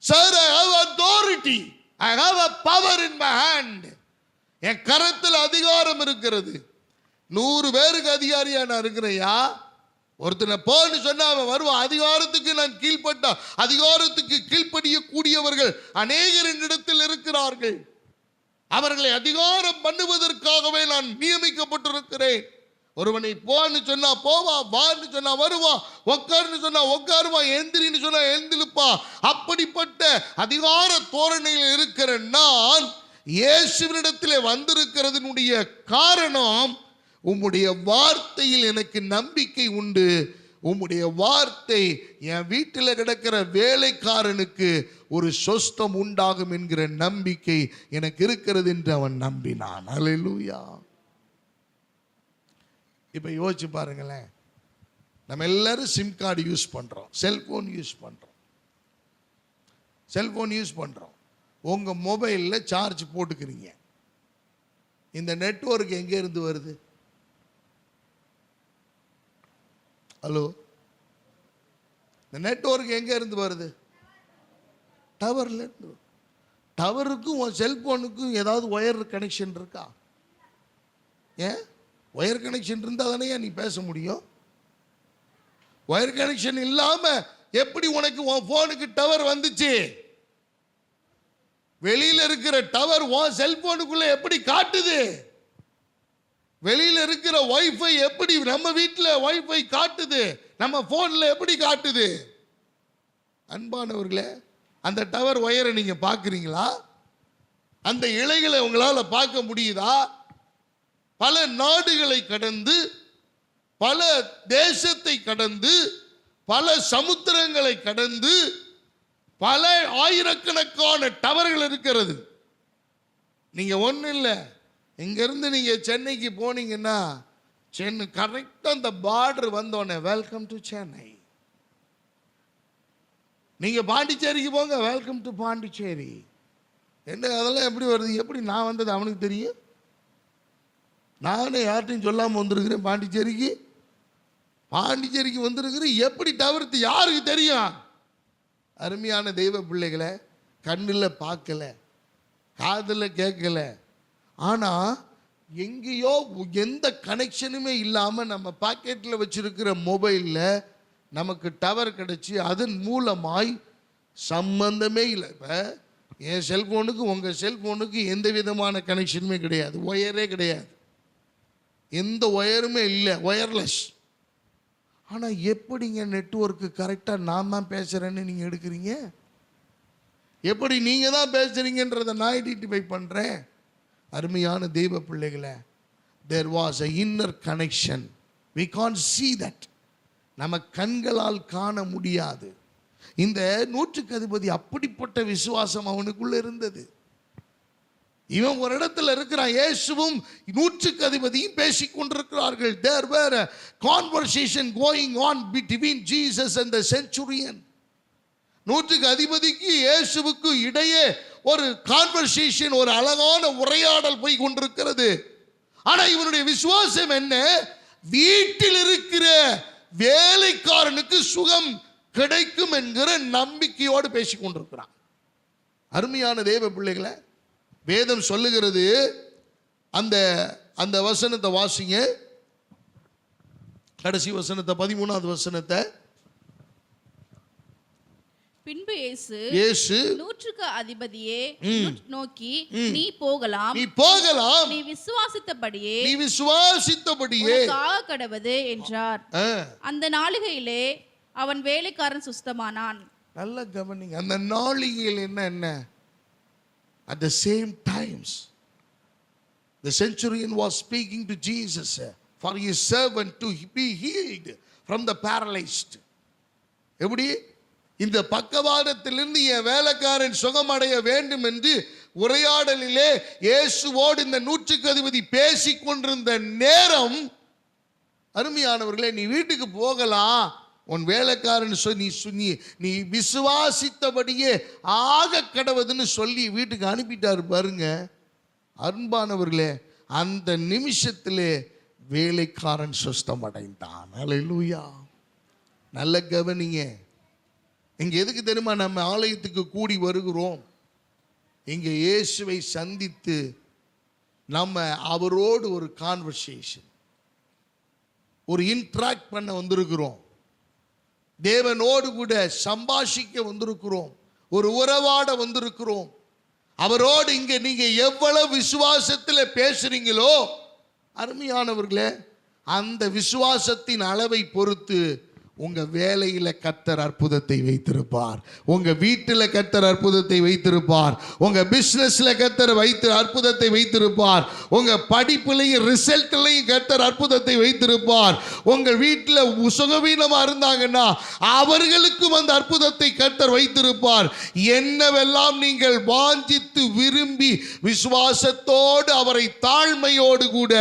[SPEAKER 1] Sir, I have authority, I have a power in my hand. என் கரத்தில் அதிகாரம் இருக்கிறது. 100 பேருக்கு அதிகாரியா நான் இருக்கிறேயா? ஒருத்தனை போன்னு சொன்னா அவன் வருவான். அதிகாரத்துக்கு நான் கீழ்பட்ட, அதிகாரத்துக்கு கீழ்ப்படிய கூடியவர்கள் அநேகர் என்னிடத்தில் இருக்கிறார்கள். அவர்களை அதிகாரம் பண்ணுவதற்காகவே நான் நியமிக்கப்பட்டிருக்கிறேன். ஒருவனை போன்னு சொன்னா போவான், வான்னு சொன்னா வருவான், உட்காருன்னு சொன்னா உட்காருவான், எந்திரின்னு சொன்னா எழுந்திருப்பா. அப்படிப்பட்ட அதிகார தோரணையில் இருக்கிற நான் இயேசுவினிடத்திலே வந்திருக்கிறதுனுடைய காரணம், உம்முடைய வார்த்தையில் எனக்கு நம்பிக்கை உண்டு, உம்முடைய வார்த்தை என் வீட்டில் கிடக்கிற வேலைக்காரனுக்கு ஒரு சொஸ்தம் உண்டாகும் என்கிற நம்பிக்கை எனக்கு இருக்கிறது என்று அவன் நம்பினான். அல்லேலூயா. இப்போ யோசிச்சு பாருங்களேன், நம்ம எல்லாரும் சிம் கார்டு யூஸ் பண்ணுறோம், செல்ஃபோன் யூஸ் பண்ணுறோம், செல்ஃபோன் யூஸ் பண்ணுறோம். உங்கள் மொபைலில் சார்ஜ் போட்டுக்கிறீங்க. இந்த நெட்வொர்க் எங்கேருந்து வருது? ஹலோ, இந்த நெட்வொர்க் எங்கே இருந்து வருது? டவர்ல இருந்து. டவருக்கும் உன் செல்போனுக்கும் ஏதாவது ஒயர் கனெக்ஷன் இருக்கா? ஏன் ஒயர் கனெக்ஷன் இருந்தால் தானே நீ பேச முடியும். ஒயர் கனெக்ஷன் இல்லாமல் எப்படி உனக்கு உன் ஃபோனுக்கு டவர் வந்துச்சு? வெளியில் இருக்கிற டவர் உன் செல்போனுக்குள்ள எப்படி காட்டுது? வெளியில் இருக்கிற வைஃபை எப்படி நம்ம வீட்டில் வைஃபை காட்டுது? நம்ம ஃபோனில் எப்படி காட்டுது? அன்பானவர்களே, அந்த டவர் ஒயரை நீங்கள் பார்க்குறீங்களா? அந்த இழைகளை உங்களால் பார்க்க முடியுதா? பல நாடுகளை கடந்து, பல தேசத்தை கடந்து, பல சமுத்திரங்களை கடந்து, பல ஆயிரக்கணக்கான டவர்கள் இருக்கிறது. நீங்கள் ஒன்றும் இல்லை, இங்கேருந்து நீங்கள் சென்னைக்கு போனீங்கன்னா சென்னை கரெக்டாக அந்த பார்டர் வந்தோடனே வெல்கம் டு சென்னை. நீங்கள் பாண்டிச்சேரிக்கு போங்க, வெல்கம் டு பாண்டிச்சேரி. என்ன அதெல்லாம் எப்படி வருது? எப்படி நான் வந்தது அவனுக்கு தெரியும்? நானே யார்ட்டையும் சொல்லாமல் வந்திருக்கிறேன் பாண்டிச்சேரிக்கு. பாண்டிச்சேரிக்கு வந்திருக்கிறேன், எப்படி தவிர்த்து யாருக்கு தெரியும்? அருமையான தெய்வ பிள்ளைகளை, கண்ணில் பார்க்கல, காதில் கேட்கல, ஆனால் எங்கேயோ எந்த கனெக்ஷனுமே இல்லாமல் நம்ம பாக்கெட்டில் வச்சிருக்கிற மொபைலில் நமக்கு டவர் கிடச்சி அதன் மூலமாய் சம்பந்தமே இல்லை. இப்போ என் செல்ஃபோனுக்கு உங்கள் செல்ஃபோனுக்கு எந்த விதமான கனெக்ஷனுமே கிடையாது, ஒயரே கிடையாது, எந்த ஒயருமே இல்லை, ஒயர்லெஸ். ஆனால் எப்படிங்க நெட்வொர்க்கு கரெக்டாக நான் தான் பேசுகிறேன்னு நீங்கள் எடுக்கிறீங்க? எப்படி நீங்கள் தான் பேசுகிறீங்கன்றதை நான் ஐடென்டிஃபை பண்ணுறேன். அருமையான தெய்வ பிள்ளைகளை, there was a inner connection, we can't see that. நம்ம கண்களால் காண முடியாது. இந்த நூற்றுக்கு அதிபதி அப்படிப்பட்ட விசுவாசம் அவனுக்குள்ள இருந்தது. இவன் ஒரு இடத்துல இருக்கிறான், இயேசுவும் நூற்றுக்கு அதிபதியும் பேசிக் கொண்டிருக்கிறார்கள். there were a conversation going on between Jesus and the centurion. நூற்றுக்கு அதிபதிக்கு இயேசுவுக்கு இடையே ஒரு கான்வர்சேஷன், ஒரு அழகான உரையாடல் போய் கொண்டிருக்கிறது. ஆனா இவனுடைய விசுவாசம் என்ன? வீட்டில் இருக்கிற வேலைக்காரனுக்கு சுகம் கிடைக்கும் என்கிற நம்பிக்கையோடு பேசிக் கொண்டிருக்கிறான். அருமையான தேவ பிள்ளைகளை, வேதம் சொல்லுகிறது, அந்த அந்த வசனத்தை வாசிங்க, கடைசி வசனத்தை, 13வது வசனத்தை.
[SPEAKER 2] பின்பு இயேசு நூற்றுக்கு அதிபதியே நோக்கி, நீ போகலாம், நீ விசுவாசித்தபடியே கடவது என்றார். அந்த நாளிகையிலே அவன் வேலைக்காரன் சுஸ்தமானான்.
[SPEAKER 1] நல்ல கவனிங்க, அந்த நாளிகையில் என்ன at the same times the centurion was speaking to Jesus for his servant to be healed from the paralyzed. எப்படி? இந்த பக்கவாதத்திலிருந்து என் வேலைக்காரன் சுகமடைய வேண்டும் என்று உரையாடலிலே இயேசுவோடு இந்த நூற்றுக்கு அதிபதி பேசிக் கொண்டிருந்த நேரம், அருமையானவர்களே, நீ வீட்டுக்கு போகலாம், உன் வேலைக்காரன் நீ விசுவாசித்தபடியே ஆக கடவுதுன்னு சொல்லி வீட்டுக்கு அனுப்பிட்டாரு பாருங்க. அன்பானவர்களே, அந்த நிமிஷத்திலே வேலைக்காரன் சுஸ்தம் அடைந்தான். அல்லேலூயா. நல்ல கவனிங்க, இங்க எதுக்கு தெரியுமா நம்ம ஆலயத்துக்கு கூடி வருகிறோம்? இங்க இயேசுவை சந்தித்து நம்ம அவரோடு ஒரு கான்வர்சேஷன், ஒரு இன்ட்ராக்ட் பண்ண வந்திருக்கிறோம். தேவனோடு கூட சம்பாஷிக்க வந்திருக்கிறோம், ஒரு உறவாட வந்திருக்கிறோம். அவரோடு இங்க நீங்க எவ்வளவு விசுவாசத்தில் பேசுறீங்களோ, அருமையானவர்களே, அந்த விசுவாசத்தின் அளவை பொறுத்து உங்க வேலையில கர்த்தர் அற்புதத்தை வைத்திருப்பார், உங்க வீட்டில் கர்த்தர் அற்புதத்தை வைத்திருப்பார், உங்க பிசினஸ்ல கர்த்தர் அற்புதத்தை வைத்திருப்பார், உங்க படிப்புலையும் ரிசல்ட்லையும் கர்த்தர் அற்புதத்தை வைத்திருப்பார். உங்க வீட்டில் சுகவீனமா இருந்தாங்கன்னா அவர்களுக்கும் அந்த அற்புதத்தை கர்த்தர் வைத்திருப்பார். என்னவெல்லாம் நீங்கள் வாஞ்சித்து விரும்பி விசுவாசத்தோடு அவரை தாழ்மையோடு கூட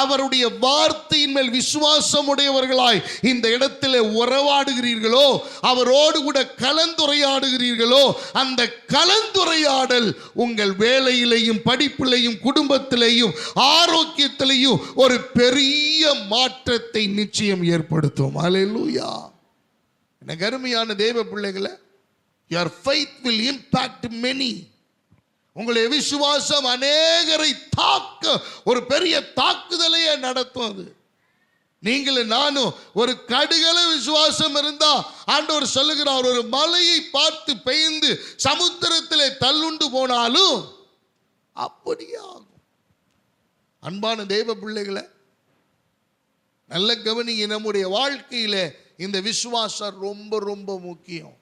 [SPEAKER 1] அவருடைய வார்த்தையின் மேல் விசுவாசம் உடையவர்களாய் இந்த இடத்திலே உறவாடுகிறீர்களோ, அவரோடு கூட கலந்துரையாடுகிறீர்களோ, அந்த கலந்துரையாடல் உங்கள் வேலையிலையும் படிப்பிலையும் குடும்பத்திலையும் ஆரோக்கியத்திலையும் ஒரு பெரிய மாற்றத்தை நிச்சயம் ஏற்படுத்தும். அல்லேலூயா. எனக்கு அருமையான தேவ பிள்ளைகளை, your faith will impact many. உங்களுடைய விசுவாசம் அநேகரை தாக்க ஒரு பெரிய தாக்குதலையே நடத்தும். அது நீங்களும் நானும் ஒரு கடுகள விசுவாசம் இருந்தா ஆண்டவர் சொல்லுகிறார், ஒரு மலையை பார்த்து பெய்ந்து சமுத்திரத்திலே தள்ளுண்டு போனாலும் அப்படியே ஆகும். அன்பான தேவ பிள்ளைகளை, நல்ல கவனிங்க, நம்முடைய வாழ்க்கையில இந்த விசுவாசம் ரொம்ப ரொம்ப முக்கியம்.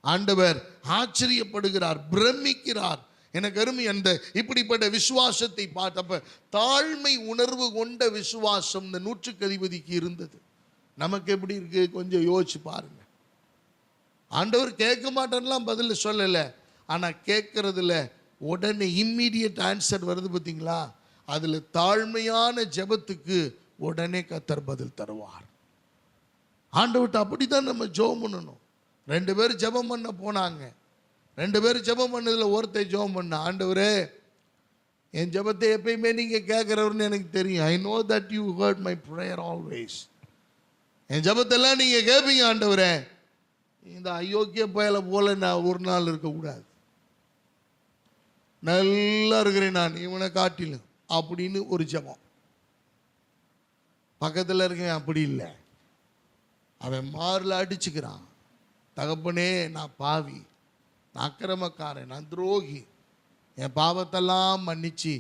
[SPEAKER 1] ஆண்டவர் ஆச்சரியப்படுகிறார், பிரமிக்கிறார். எனக்கு அருமை அந்த இப்படிப்பட்ட விசுவாசத்தை பார்த்தப்ப தாழ்மை உணர்வு கொண்ட விசுவாசம் இந்த நூற்றுக்கு அதிபதிக்கு இருந்தது. நமக்கு எப்படி இருக்கு கொஞ்சம் யோசிச்சு பாருங்க. ஆண்டவர் கேட்க மாட்டேன்லாம் பதில் சொல்லலை, ஆனா கேட்கறதுல உடனே இம்மீடியட் ஆன்சர் வருது பார்த்தீங்களா? அதுல தாழ்மையான ஜெபத்துக்கு உடனே கர்த்தர் பதில் தருவார். ஆண்டவர்கிட்ட அப்படித்தான் நம்ம ஜெபம் பண்ணணும். 2 பேர் ஜெபம் பண்ண போனாங்க. 2 பேர் ஜெபம் பண்ணதுல ஒருத்தர் ஜெபம் பண்ண, ஆண்டவரே என் ஜெபத்தை எப்பயுமே நீங்க கேட்கிறவர்னு எனக்கு தெரியும். I know that you heard my prayer always. என் ஜெபத்தெல்லாம் நீங்க கேட்பீங்க ஆண்டவரே. இந்த அயோக்கிய பயலை போல நான் ஒரு நாள் இருக்கக்கூடாது, நல்லா இருக்கிறேன் நான் இவனை காட்டிலும் அப்படின்னு ஒரு ஜெபம். பக்கத்தில் இருக்கேன் அப்படி இல்லை, அவன் மாரில் அடிச்சுக்கிறான், தகப்பனே நான் பாவி, நான் அக்கிரமக்காரன், நான் துரோகி, என் பாவத்தெல்லாம் மன்னிச்சு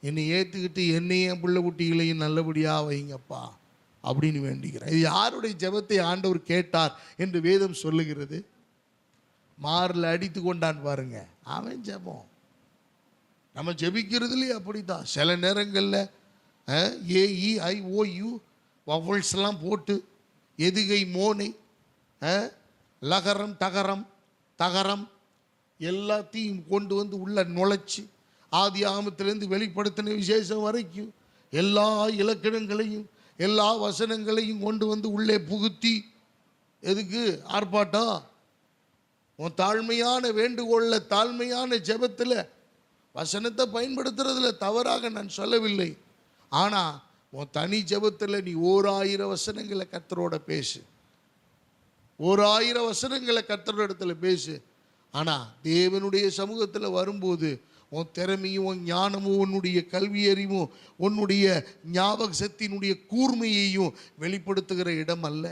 [SPEAKER 1] என்னை ஏற்றுக்கிட்டு என்னையும் என் பிள்ளை குட்டிகளையும் நல்லபடியாக வைங்கப்பா அப்படின்னு வேண்டிக்கிறேன். இது யாருடைய ஜெபத்தை ஆண்டவர் கேட்டார் என்று வேதம் சொல்லுகிறது? மாரில் அடித்து கொண்டான் பாருங்க, அவன் ஜெபம். நம்ம ஜெபிக்கிறதுலேயே அப்படித்தான். சில நேரங்களில் AEIOU வவல்ஸ்லாம் போட்டு எதுகை மோனை லகரம் டகரம் தகரம் எல்லாத்தையும் கொண்டு வந்து உள்ள நுழைச்சி ஆதி ஆகமத்திலேருந்து வெளிப்படுத்தின விசேஷம் வரைக்கும் எல்லா இலக்கணங்களையும் எல்லா வசனங்களையும் கொண்டு வந்து உள்ளே புகுத்தி, எதுக்கு ஆர்ப்பாட்டம்? உன் தாழ்மையான வேண்டுகோளில், தாழ்மையான ஜெபத்தில் வசனத்தை பயன்படுத்துறதுல தவறாக நான் சொல்லவில்லை. ஆனால் உன் தனி ஜெபத்தில் நீ 1000 வசனங்களை கர்த்தரோட பேசு, 1000 வசனங்களை கர்த்தரோட இடத்துல பேசு. ஆனால் தேவனுடைய சமூகத்தில் வரும்போது உன் திறமையும் உன் ஞானமும் உன்னுடைய கல்வி அறிவும் உன்னுடைய ஞாபக சக்தியினுடைய கூர்மையையும் வெளிப்படுத்துகிற இடம் அல்ல.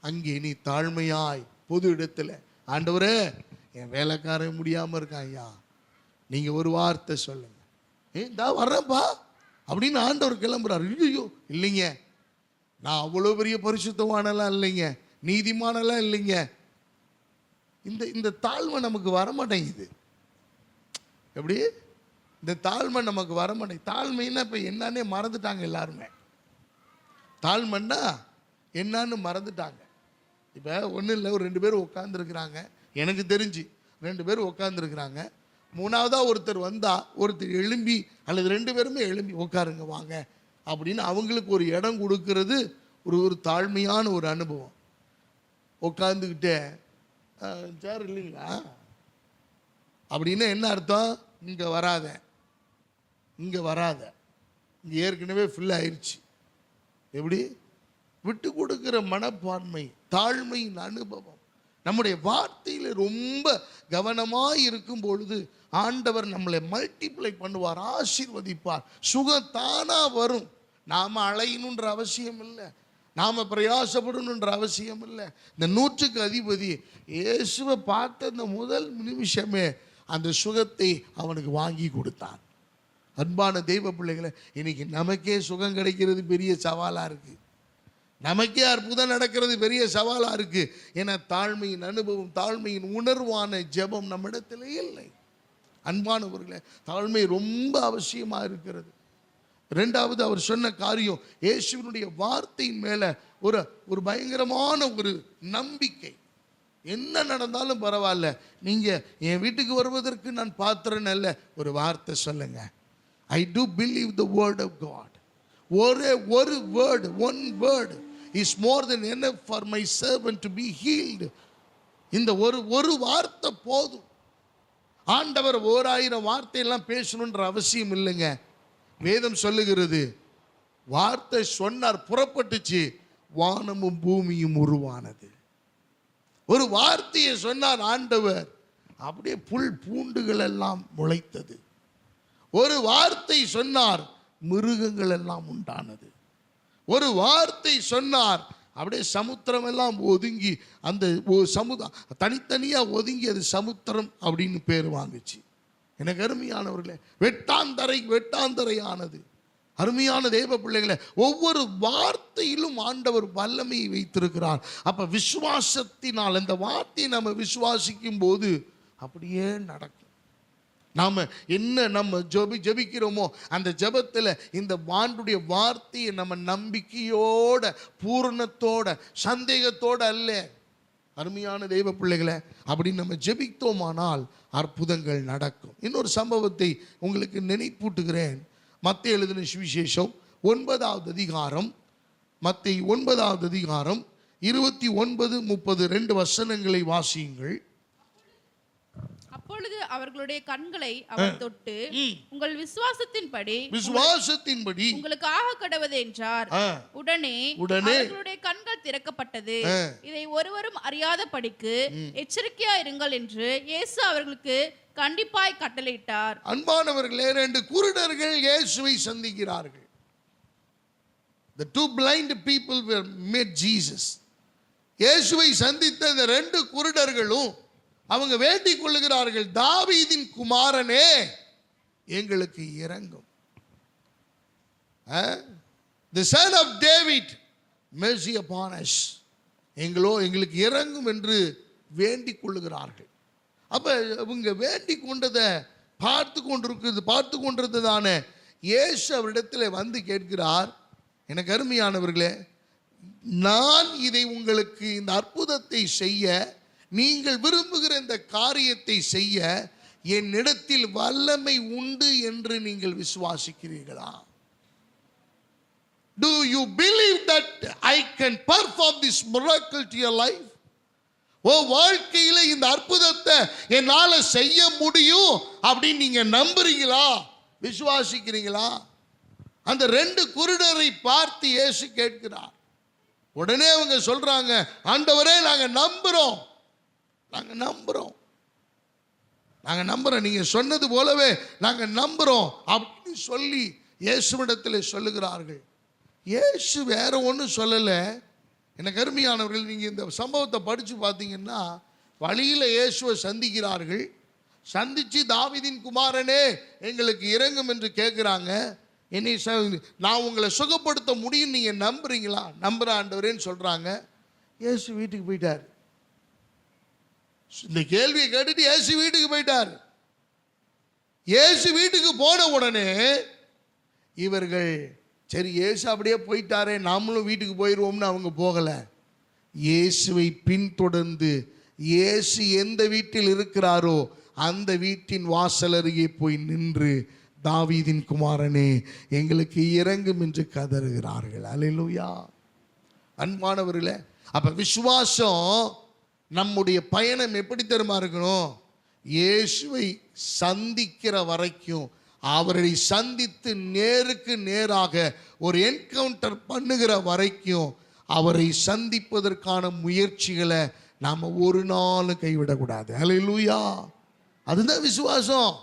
[SPEAKER 1] அங்கே நீ தாழ்மையாய் பொது இடத்துல, ஆண்டவரே என் வேலைக்காரன் முடியாமல் இருக்கான் ஐயா, நீங்கள் ஒரு வார்த்தை சொல்லுங்க, இந்தா வர்றேன்ப்பா அப்படின்னு ஆண்டவர் கிளம்புறாரு. ஐயோ இல்லைங்க, நான் அவ்வளோ பெரிய பரிசுத்தவானெல்லாம் இல்லைங்க, நீதிமானெல்லாம் இல்லைங்க. இந்த தாழ்மை நமக்கு வரமாட்டேங்குது. எப்படி இந்த தாழ்மை நமக்கு வரமாட்டேங்குது? தாழ்மைன்னா இப்போ என்னன்னே மறந்துட்டாங்க எல்லாருமே. தாழ்மைன்னா என்னன்னு மறந்துட்டாங்க. இப்போ ஒன்றும் இல்லை, ஒரு 2 பேர் உட்காந்துருக்குறாங்க, எனக்கு தெரிஞ்சு 2 பேர் உட்காந்துருக்குறாங்க. மூணாவதாக ஒருத்தர் வந்தால் ஒருத்தர் எழும்பி அல்லது 2 பேருமே எழும்பி உட்காருங்க வாங்க அப்படின்னு அவங்களுக்கு ஒரு இடம் கொடுக்கறது ஒரு தாழ்மையான ஒரு அனுபவம். உட்காந்துக்கிட்டே சார் இல்லைங்களா அப்படின்னா என்ன அர்த்தம்? இங்கே வராத, இங்கே வராத, இங்கே ஏற்கனவே ஃபில் ஆயிடுச்சு. எப்படி விட்டு கொடுக்குற மனப்பான்மை, தாழ்மையின் அனுபவம் நம்முடைய வார்த்தையில் ரொம்ப கவனமாக இருக்கும் பொழுது ஆண்டவர் நம்மளை மல்டிப்ளை பண்ணுவார், ஆசீர்வதிப்பார். சுகம் தானாக வரும். நாம் அலையணுன்ற அவசியம் இல்லை, நாம் பிரயாசப்படணுன்ற அவசியம் இல்லை. இந்த 100க்கு அதிபதி இயேசுவை பார்த்த இந்த முதல் நிமிஷமே அந்த சுகத்தை அவனுக்கு வாங்கி கொடுத்தான். அன்பான தெய்வ பிள்ளைகளை, இன்னைக்கு நமக்கே சுகம் கிடைக்கிறது பெரிய சவாலாக இருக்குது, நமக்கே அற்புதம் நடக்கிறது பெரிய சவாலாக இருக்குது. ஏன்னா தாழ்மையின் அனுபவம், தாழ்மையின் உணர்வான ஜெபம் நம்மிடத்திலே இல்லை. அன்பானவர்களே, தாழ்மை ரொம்ப அவசியமாக இருக்கிறது. 2வது அவர் சொன்ன காரியம், இயேசுவினுடைய வார்த்தையின் மேலே ஒரு பயங்கரமான ஒரு நம்பிக்கை. என்ன நடந்தாலும் பரவாயில்ல, நீங்கள் என் வீட்டுக்கு வருவதற்கு நான் பாத்திரன் அல்ல, ஒரு வார்த்தை சொல்லுங்க, I do believe the word of God. ஒரு word, one word is more than enough for my servant to be healed. இந்த ஒரு வார்த்தை போதும். ஆண்டவர் 1000 வார்த்தையெல்லாம் பேசணுன்ற அவசியம் இல்லைங்க. வேதம் சொல்லுகிறது, வார்த்தை சொன்னார், புறப்பட்டுச்சு, வானமும் பூமியும் உருவானது. ஒரு வார்த்தையை சொன்னார் ஆண்டவர், அப்படியே புல் பூண்டுகள் எல்லாம் முளைத்தது. ஒரு வார்த்தை சொன்னார், மிருகங்கள் எல்லாம் உண்டானது. ஒரு வார்த்தை சொன்னார், அப்படியே சமுத்திரம் எல்லாம் ஒதுங்கி, அந்த தனித்தனியாக ஒதுங்கி அது சமுத்திரம் அப்படின்னு பேர் வாங்குச்சு. எனக்கு அருமையானவர்களே, வெட்டாந்தரையானது. அருமையான தேவ பிள்ளைகளை, ஒவ்வொரு வார்த்தையிலும் ஆண்டவர் வல்லமையை வைத்திருக்கிறார். அப்போ விசுவாசத்தினால் இந்த வார்த்தையை நம்ம விசுவாசிக்கும் போது அப்படியே நடக்கும். நாம் நம்ம ஜெபிக்கிறோமோ அந்த ஜெபத்தில் இந்த ஆண்டுடைய வார்த்தையை நம்ம நம்பிக்கையோட, பூரணத்தோட, சந்தேகத்தோட அல்ல. அருமையான தெய்வ பிள்ளைகளை, அப்படி நம்ம ஜெபித்தோமானால் அற்புதங்கள் நடக்கும். இன்னொரு சம்பவத்தை உங்களுக்கு நினைப்பூட்டுகிறேன். மத்தேயு எழுதின சுவிசேஷம் 9வது அதிகாரம், மத்தேயு 9வது அதிகாரம் 29, 30 2 வசனங்களை வாசியுங்கள்.
[SPEAKER 2] அப்பொழுது அவர்களுடைய கண்களை அவர் தொட்டு, உங்கள் விசுவாசத்தின்படி உங்களுக்கு ஆக கடவது என்றார். உடனே அவர்களுடைய கண்கள் திறக்கப்பட்டது. இதை ஒருவரும் அறியாதபடிக்கு எச்சரிக்கையா இருங்கள் என்று இயேசு அவர்களுக்கு கண்டிப்பாய் கட்டளையிட்டார்.
[SPEAKER 1] அன்பானவர்களே, 2 குருடர்கள் இயேசுவை சந்திக்கிறார்கள். The 2 blind people were met Jesus. இயேசுவை சந்தித்த இந்த 2 குருடர்களும் அவங்க வேண்டிக் கொள்ளுகிறார்கள், தாவீதின் குமாரனே எங்களுக்கு இரங்கும். The son of David, mercy upon us. எங்களுக்கு இறங்கும் என்று வேண்டிக் கொள்ளுகிறார்கள். அப்ப இவங்க வேண்டிக் கொண்டதை பார்த்து கொண்டிருந்தது தானே இயேசு அவரிடத்தில் வந்து கேட்கிறார், எனக்கு அருமையானவர்களே, நான் இதை உங்களுக்கு இந்த அற்புதத்தை செய்ய, நீங்கள் விரும்புகிற இந்த காரியத்தை செய்ய என்னிடத்தில் வல்லமை உண்டு என்று நீங்கள் விசுவாசிக்கிறீர்களா? Do you believe that I can perform this miracle to your life? வாழ்க்கையில இந்த அற்புதத்தை என்னால செய்ய முடியும் அப்படின்னு நீங்க நம்புறீங்களா, விசுவாசிக்கிறீங்களா? அந்த 2 குருடரை பார்த்து இயேசு கேட்கிறார். உடனே அவங்க சொல்றாங்க, ஆண்டவரே நாங்க நம்புறோம், நீங்க சொன்னது போலவே நாங்க நம்புறோம் அப்படின்னு சொல்லி இயேசுவிடத்தில் சொல்லுகிறார்கள். இயேசு வேற ஒன்றும் சொல்லலை. எனக்கு அருமையானவர்கள், நீங்கள் இந்த சம்பவத்தை படித்து பார்த்தீங்கன்னா, வழியில் இயேசுவை சந்திக்கிறார்கள். சந்தித்து தாவீதின் குமாரனே எங்களுக்கு இரங்கும் என்று கேட்குறாங்க. என்னை நான் உங்களை சுகப்படுத்த முடியும் நீங்கள் நம்புறீங்களா? நம்புற ஆண்டவரேன்னு சொல்கிறாங்க. இயேசு வீட்டுக்கு போயிட்டார். இந்த கேள்வியை கேட்டுட்டு இயேசு வீட்டுக்கு போயிட்டார். இயேசு வீட்டுக்கு போன உடனே இவர்கள், சரி இயேசு அப்படியே போயிட்டாரே நாமளும் வீட்டுக்கு போயிடுவோம்னு அவங்க போகலை. இயேசுவை பின்தொடர்ந்து இயேசு எந்த வீட்டில் இருக்கிறாரோ அந்த வீட்டின் வாசல் அருகே போய் நின்று, தாவீதின் குமாரனே எங்களுக்கு இரங்கும் என்று கதறுகிறார்கள். அல்லேலூயா. அன்பானவர்களே, அப்ப விசுவாசம் நம்முடைய பயணம் எப்படி தெரியுமா இருக்கணும்? இயேசுவை சந்திக்கிற வரைக்கும், அவரை சந்தித்து நேருக்கு நேராக ஒரு என்கவுண்டர் பண்ணுகிற வரைக்கும் அவரை சந்திப்பதற்கான முயற்சிகளை நாம் ஒரு நாள் கைவிடக்கூடாது. அல்லேலூயா. அதுதான் விசுவாசம்.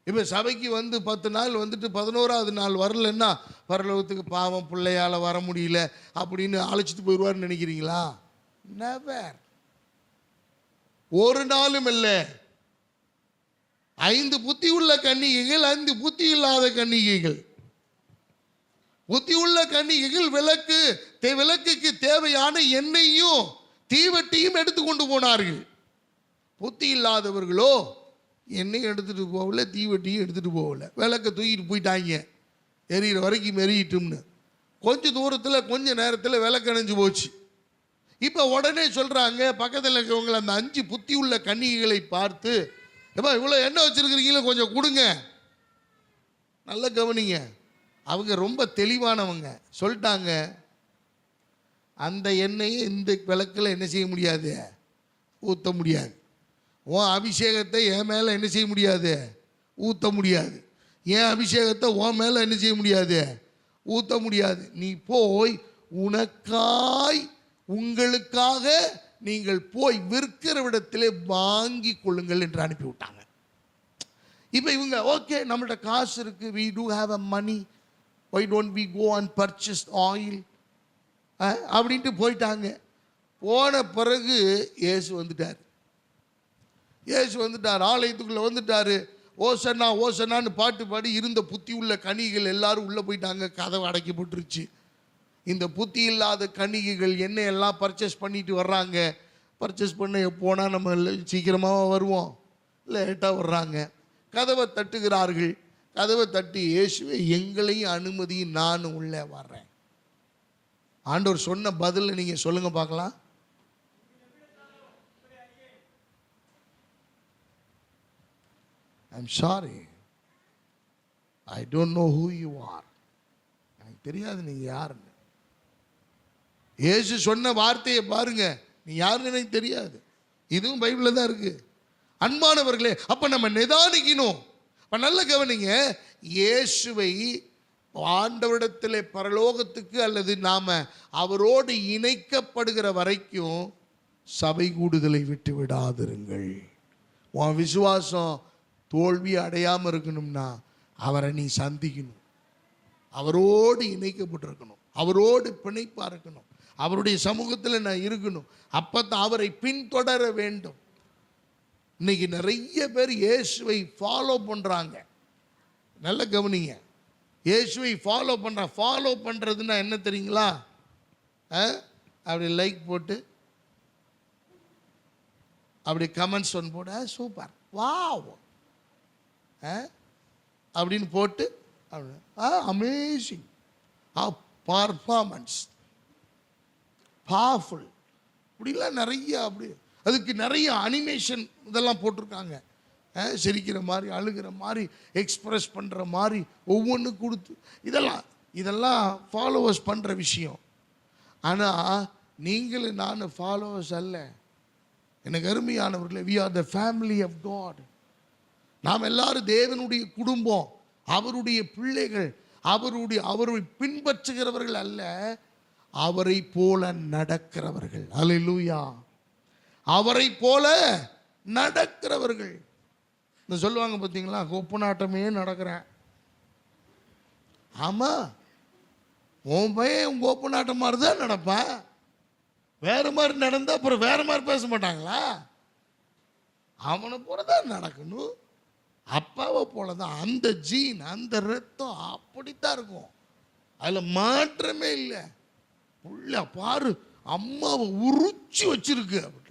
[SPEAKER 1] இப்போ சபைக்கு வந்து 10 நாள் வந்துட்டு 11ஆவது நாள் வரலன்னா பரலோகத்துக்கு பாவம் பிள்ளையால் வர முடியல அப்படின்னு அழைச்சிட்டு போயிடுவார்னு நினைக்கிறீங்களா? நெவர். ஒரு நாளும் இல்லை. 5 புத்தி உள்ள கன்னிகைகள், 5 புத்தி இல்லாத கன்னிகைகள். புத்தி உள்ள கன்னிகைகள் விளக்குக்கு தேவையான எண்ணெயும் தீவட்டியும் எடுத்துக்கொண்டு போனார்கள். புத்தி இல்லாதவர்களோ எண்ணெயும் எடுத்துட்டு போகல, தீவட்டியும் எடுத்துட்டு போகல. விளக்க தூக்கிட்டு போயிட்டாங்க, எரியிற வரைக்கும் எரியிட்டும்னு. கொஞ்சம் தூரத்தில் கொஞ்ச நேரத்தில் விளக்கு அணைஞ்சு போச்சு. இப்போ உடனே சொல்கிறாங்க, பக்கத்தில் இருக்கிறவங்களை அந்த 5 புத்தி உள்ள கன்னிகைகளை பார்த்து, ஏப்பா இவ்வளோ எண்ணெய் வச்சுருக்கிறீங்களோ கொஞ்சம் கொடுங்க. நல்ல கவனிங்க, அவங்க ரொம்ப தெளிவானவங்க. சொல்லிட்டாங்க, அந்த எண்ணெயை இந்த விளக்கில் என்ன செய்ய முடியாது, ஊற்ற முடியாது. உன் அபிஷேகத்தை என் மேலே என்ன செய்ய முடியாது, ஊற்ற முடியாது. என் அபிஷேகத்தை உன் மேலே என்ன செய்ய முடியாது, ஊற்ற முடியாது. நீ போய் உங்களுக்காக நீங்கள் போய் விற்கிற இடத்திலே வாங்கி கொள்ளுங்கள் என்று அனுப்பிவிட்டாங்க. இப்போ இவங்க ஓகே, நம்மள்ட்ட காசு இருக்கு, we do have a money, why don't we go and purchase oil அப்படின்ட்டு போயிட்டாங்க. போன பிறகு இயேசு வந்துட்டார், ஆலயத்துக்குள்ளே வந்துட்டார். ஓசன்னா ஓசன்னான்னு பாட்டு பாடி இருந்த புத்தி உள்ள கன்னிகைகள் எல்லாரும் உள்ளே போயிட்டாங்க. கதவு அடைக்கப்பட்டுருச்சு. இந்த புத்தி இல்லாத கன்னிகைகள் எண்ணெயெல்லாம் பர்ச்சேஸ் பண்ணிட்டு வர்றாங்க. பர்ச்சேஸ் பண்ண போனால் நம்ம சீக்கிரமாக வருவோம், லேட்டாக வர்றாங்க. கதவை தட்டுகிறார்கள். கதவை தட்டி, இயேசுவே எங்களையும் அனுமதி, நானும் உள்ளே வர்றேன். ஆண்டவர் சொன்ன பதில் நீங்கள் சொல்லுங்க பார்க்கலாம். I'm sorry, I don't know who you are. எனக்கு தெரியாது நீங்கள் யாருன்னு. இயேசு சொன்ன வார்த்தையை பாருங்க, நீ யாருன்னு எனக்கு தெரியாது. இதுவும் பைபிளில் தான் இருக்கு. அன்பானவர்களே, அப்ப நம்ம நிதானிக்கணும். நல்ல கவனிங்க, இயேசுவை ஆண்டவரிடத்தில் பரலோகத்துக்கு அல்லது நாம அவரோடு இணைக்கப்படுகிற வரைக்கும் சபை கூடுதலை விட்டு விடாதிருங்கள். உன் விசுவாசம் தோல்வி அடையாமல் இருக்கணும்னா அவரை நீ சந்திக்கணும், அவரோடு இணைக்கப்பட்டிருக்கணும், அவரோடு பிணைப்பாக இருக்கணும். அவருடைய சமூகத்தில் நான் இருக்கணும். அப்பதான் அவரை பின்தொடர வேண்டும். இன்னைக்கு நிறைய பேர் இயேசுவை ஃபாலோ பண்ணுறாங்க. நல்ல கவனிங்க, இயேசுவை ஃபாலோ பண்ணுறான். ஃபாலோ பண்ணுறதுன்னா என்ன தெரியுங்களா? அப்படி லைக் போட்டு அப்படி கமெண்ட்ஸ் ஒன்று போட்டு சூப்பர் வாவ் அப்படின்னு போட்டு அமேசிங் பர்ஃபார்மன்ஸ் பவர்ஃபுல் இப்படிலாம் நிறைய அப்படி அதுக்கு நிறைய அனிமேஷன் இதெல்லாம் போட்டிருக்காங்க. சிரிக்கிற மாதிரி, அழுகிற மாதிரி, எக்ஸ்பிரஸ் பண்ணுற மாதிரி ஒவ்வொன்று கொடுத்து இதெல்லாம் ஃபாலோவர்ஸ் பண்ணுற விஷயம். ஆனால் நீங்களும் நான் ஃபாலோவர்ஸ் அல்ல. எனக்கு அருமையானவர்களே, we are the family of God. நாம் எல்லாரும் தேவனுடைய குடும்பம், அவருடைய பிள்ளைகள், அவரை பின்பற்றுகிறவர்கள் அல்ல, அவரை போல நடக்கிறவர்கள். அல்லேலூயா. அவரை போல நடக்கிறவர்கள். இந்த சொல்லுவாங்க பார்த்தீங்களா, கொப்புநாட்டமே நடக்கிறேன். ஆமாம், உன் பையன் உன் கோப்புநாட்டம் மாதிரி தான் நடப்பான். வேறு மாதிரி நடந்தால் அப்புறம் வேறு மாதிரி பேச மாட்டாங்களா? அவனை போல தான் நடக்கணும், அப்பாவை போல தான். அந்த ஜீன், அந்த ரத்தம் அப்படித்தான் இருக்கும், அதில் மாற்றமே இல்லை. புள்ள பாரு, அம்மாவை உரிச்சு வச்சிருக்கு. அப்படி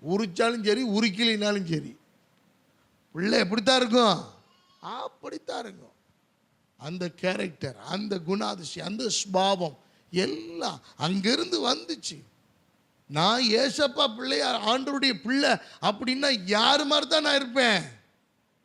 [SPEAKER 1] உரிச்சாலும் சரி, உரிக்கலினாலும் சரி, பிள்ளை எப்படித்தான் இருக்கும், அப்படித்தான் இருக்கும். அந்த கேரக்டர், அந்த குணாதிசயம், அந்த ஸ்பாவம் எல்லாம் அங்கிருந்து வந்துச்சு. நான் ஏசப்பா பிள்ளையா, ஆண்டவருடைய பிள்ளை அப்படின்னா யார் மாதிரி தான் நான் இருப்பேன்?